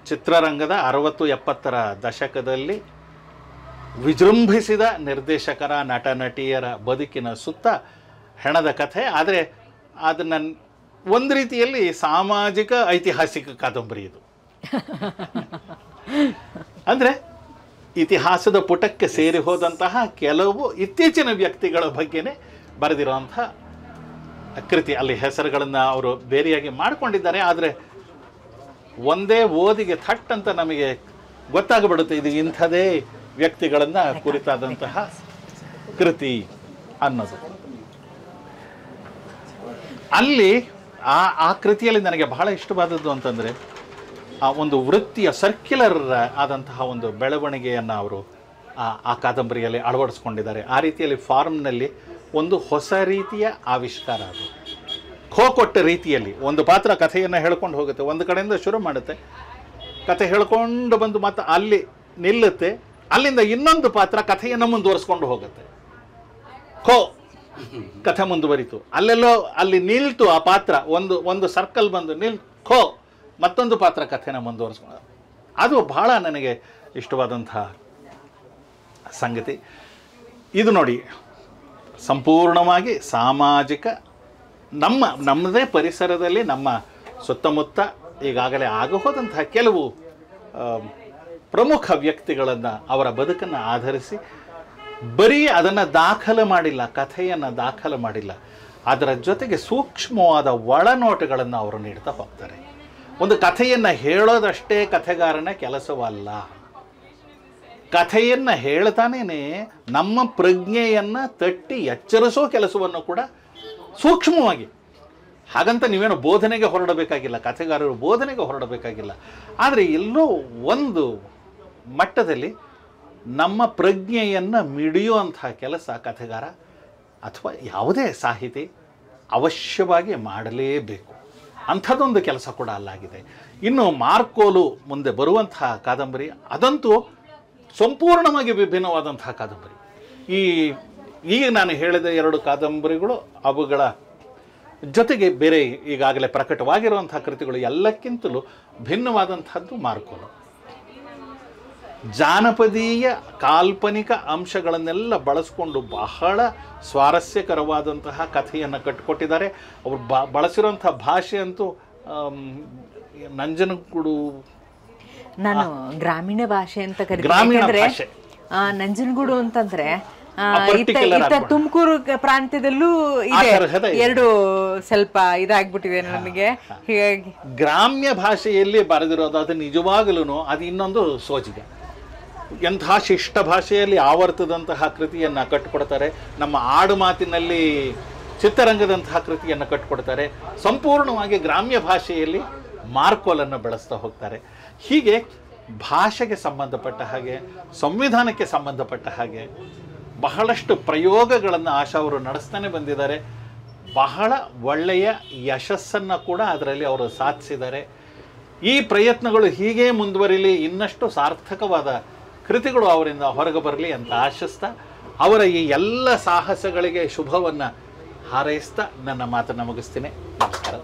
Speaker 1: ಚಿತ್ರರಂಗದ 60-70ರ ದಶಕದಲ್ಲಿ ವಿಜೃಂಭಿಸಿದ ನಿರ್ದೇಶಕರ, ನಟ ನಟಿಯರ ಬದುಕಿನ ಸುತ್ತ ಹೆಣದ ಕಥೆ. ಆದರೆ ಅದನ್ನು ಒಂದು ರೀತಿಯಲ್ಲಿ ಸಾಮಾಜಿಕ ಐತಿಹಾಸಿಕ ಕಾದಂಬರಿ ಇದು. ಅಂದರೆ ಇತಿಹಾಸದ ಪುಟಕ್ಕೆ ಸೇರಿ ಹೋದಂತಹ ಕೆಲವು ಇತ್ತೀಚಿನ ವ್ಯಕ್ತಿಗಳ ಬಗ್ಗೆನೇ ಬರೆದಿರುವಂಥ ಕೃತಿ. ಅಲ್ಲಿ ಹೆಸರುಗಳನ್ನು ಅವರು ಬೇರೆಯಾಗಿ ಮಾಡಿಕೊಂಡಿದ್ದಾರೆ, ಆದರೆ ಒಂದೇ ಓದಿಗೆ ಥಟ್ ಅಂತ ನಮಗೆ ಗೊತ್ತಾಗ್ಬಿಡುತ್ತೆ ಇದು ಇಂಥದೇ ವ್ಯಕ್ತಿಗಳನ್ನು ಕುರಿತಾದಂತಹ ಕೃತಿ ಅನ್ನೋದು. ಅಲ್ಲಿ ಆ ಕೃತಿಯಲ್ಲಿ ನನಗೆ ಬಹಳ ಇಷ್ಟವಾದದ್ದು ಅಂತಂದರೆ, ಆ ಒಂದು ವೃತ್ತಿಯ ಸರ್ಕ್ಯುಲರ್ ಆದಂತಹ ಒಂದು ಬೆಳವಣಿಗೆಯನ್ನು ಅವರು ಆ ಕಾದಂಬರಿಯಲ್ಲಿ ಅಳವಡಿಸ್ಕೊಂಡಿದ್ದಾರೆ. ಆ ರೀತಿಯಲ್ಲಿ ಫಾರ್ಮ್ನಲ್ಲಿ ಒಂದು ಹೊಸ ರೀತಿಯ ಆವಿಷ್ಕಾರ. ಅದು ಕೊಟ್ಟ ರೀತಿಯಲ್ಲಿ ಒಂದು ಪಾತ್ರ ಕಥೆಯನ್ನು ಹೇಳ್ಕೊಂಡು ಹೋಗುತ್ತೆ, ಒಂದು ಕಡೆಯಿಂದ ಶುರು ಮಾಡುತ್ತೆ, ಕಥೆ ಹೇಳ್ಕೊಂಡು ಬಂದು ಮತ್ತೆ ಅಲ್ಲಿ ನಿಲ್ಲುತ್ತೆ, ಅಲ್ಲಿಂದ ಇನ್ನೊಂದು ಪಾತ್ರ ಕಥೆಯನ್ನು ಮುಂದುವರಿಸ್ಕೊಂಡು ಹೋಗುತ್ತೆ. ಕಥೆ ಮುಂದುವರಿತು, ಅಲ್ಲೆಲ್ಲೋ ಅಲ್ಲಿ ನಿಲ್ತು ಆ ಪಾತ್ರ, ಒಂದು ಸರ್ಕಲ್ ಬಂದು ಮತ್ತೊಂದು ಪಾತ್ರ ಕಥೆನ ಮುಂದುವರಿಸ್ಕೊಂಡು. ಅದು ಬಹಳ ನನಗೆ ಇಷ್ಟವಾದಂಥ ಸಂಗತಿ. ಇದು ನೋಡಿ, ಸಂಪೂರ್ಣವಾಗಿ ಸಾಮಾಜಿಕ, ನಮ್ಮದೇ ಪರಿಸರದಲ್ಲಿ ನಮ್ಮ ಸುತ್ತಮುತ್ತ ಈಗಾಗಲೇ ಆಗಹೋದಂತಹ ಕೆಲವು ಪ್ರಮುಖ ವ್ಯಕ್ತಿಗಳನ್ನು, ಅವರ ಬದುಕನ್ನು ಆಧರಿಸಿ ಬರೀ ಅದನ್ನು ದಾಖಲು ಮಾಡಿಲ್ಲ, ಕಥೆಯನ್ನು ದಾಖಲು ಮಾಡಿಲ್ಲ, ಅದರ ಜೊತೆಗೆ ಸೂಕ್ಷ್ಮವಾದ ಒಳನೋಟಗಳನ್ನು ಅವರು ನೀಡ್ತಾ ಹೋಗ್ತಾರೆ. ಒಂದು ಕಥೆಯನ್ನು ಹೇಳೋದಷ್ಟೇ ಕಥೆಗಾರನ ಕೆಲಸವಲ್ಲ, ಕಥೆಯನ್ನು ಹೇಳ್ತಾನೇ ನಮ್ಮ ಪ್ರಜ್ಞೆಯನ್ನು ತಟ್ಟಿ ಎಚ್ಚರಿಸೋ ಕೆಲಸವನ್ನು ಕೂಡ ಸೂಕ್ಷ್ಮವಾಗಿ. ಹಾಗಂತ ನೀವೇನು ಬೋಧನೆಗೆ ಹೊರಡಬೇಕಾಗಿಲ್ಲ, ಕಥೆಗಾರರು ಬೋಧನೆಗೆ ಹೊರಡಬೇಕಾಗಿಲ್ಲ, ಆದರೆ ಎಲ್ಲೋ ಒಂದು ಮಟ್ಟದಲ್ಲಿ ನಮ್ಮ ಪ್ರಜ್ಞೆಯನ್ನು ಮಿಡಿಯುವಂಥ ಕೆಲಸ ಕಥೆಗಾರ ಅಥವಾ ಯಾವುದೇ ಸಾಹಿತಿ ಅವಶ್ಯವಾಗಿ ಮಾಡಲೇಬೇಕು. ಅಂಥದ್ದೊಂದು ಕೆಲಸ ಕೂಡ ಅಲ್ಲಾಗಿದೆ. ಇನ್ನು ಮಾರ್ಕೋಲು ಮುಂದೆ ಬರುವಂತಹ ಕಾದಂಬರಿ, ಅದಂತೂ ಸಂಪೂರ್ಣವಾಗಿ ವಿಭಿನ್ನವಾದಂತಹ ಕಾದಂಬರಿ. ಈಗ ನಾನು ಹೇಳಿದ 2 ಕಾದಂಬರಿಗಳು, ಅವುಗಳ ಜೊತೆಗೆ ಬೇರೆ ಈಗಾಗಲೇ ಪ್ರಕಟವಾಗಿರುವಂಥ ಕೃತಿಗಳು ಎಲ್ಲಕ್ಕಿಂತಲೂ ಭಿನ್ನವಾದಂಥದ್ದು ಮಾರ್ಕೋಲು. ಜಾನಪದೀಯ ಕಾಲ್ಪನಿಕ ಅಂಶಗಳನ್ನೆಲ್ಲ ಬಳಸ್ಕೊಂಡು ಬಹಳ ಸ್ವಾರಸ್ಯಕರವಾದಂತಹ ಕಥೆಯನ್ನು ಕಟ್ಟಿಕೊಟ್ಟಿದ್ದಾರೆ. ಅವರು ಬಳಸಿರುವಂಥ ಭಾಷೆ ಅಂತೂ ನಂಜನಗೂಡು,
Speaker 6: ನಾನು ಗ್ರಾಮೀಣ ಭಾಷೆ ಅಂತ
Speaker 1: ಗ್ರಾಮೀಣ
Speaker 6: ಕರಿತೀನಿ.
Speaker 1: ಭಾಷೆ.
Speaker 6: ನಂಜನಗೂಡು ಅಂತಂದ್ರೆ
Speaker 1: particular
Speaker 6: ತುಮಕೂರು ಪ್ರಾಂತ್ಯದಲ್ಲೂ ಇದೆ, ಎರಡು ಸ್ವಲ್ಪ ಇದಾಗ್ಬಿಟ್ಟಿದೆ ನನಗೆ. ಹೀಗಾಗಿ
Speaker 1: ಗ್ರಾಮ್ಯ ಭಾಷೆಯಲ್ಲಿ ಬರೆದಿರೋದು ಅದು ನಿಜವಾಗಲೂ ಅದು ಇನ್ನೊಂದು ಸೋಜಿಗೆ. ಎಂಥ ಶಿಷ್ಟ ಭಾಷೆಯಲ್ಲಿ ಆವರ್ತದಂತಹ ಕೃತಿಯನ್ನು ಕಟ್ಟಿಕೊಡ್ತಾರೆ, ನಮ್ಮ ಆಡು ಮಾತಿನಲ್ಲಿ ಚಿತ್ರರಂಗದಂತಹ ಕೃತಿಯನ್ನು ಕಟ್ಟಿಕೊಡ್ತಾರೆ, ಸಂಪೂರ್ಣವಾಗಿ ಗ್ರಾಮ್ಯ ಭಾಷೆಯಲ್ಲಿ ಮಾರ್ಕೋಲನ್ನು ಬೆಳೆಸ್ತಾ ಹೋಗ್ತಾರೆ. ಹೀಗೆ ಭಾಷೆಗೆ ಸಂಬಂಧಪಟ್ಟ ಹಾಗೆ, ಸಂವಿಧಾನಕ್ಕೆ ಸಂಬಂಧಪಟ್ಟ ಹಾಗೆ ಬಹಳಷ್ಟು ಪ್ರಯೋಗಗಳನ್ನು ಆಶಾ ಅವರು ನಡೆಸ್ತಾನೆ ಬಂದಿದ್ದಾರೆ. ಬಹಳ ಒಳ್ಳೆಯ ಯಶಸ್ಸನ್ನು ಕೂಡ ಅದರಲ್ಲಿ ಅವರು ಸಾಧಿಸಿದ್ದಾರೆ. ಈ ಪ್ರಯತ್ನಗಳು ಹೀಗೆ ಮುಂದುವರಿಲಿ, ಇನ್ನಷ್ಟು ಸಾರ್ಥಕವಾದ ಕೃತಿಗಳು ಅವರಿಂದ ಹೊರಗೆ ಬರಲಿ ಅಂತ ಆಶಿಸ್ತಾ ಅವರ ಈ ಎಲ್ಲ ಸಾಹಸಗಳಿಗೆ ಶುಭವನ್ನು ಹಾರೈಸ್ತಾ ನನ್ನ ಮಾತನ್ನು ಮುಗಿಸ್ತೀನಿ. ನಮಸ್ಕಾರ.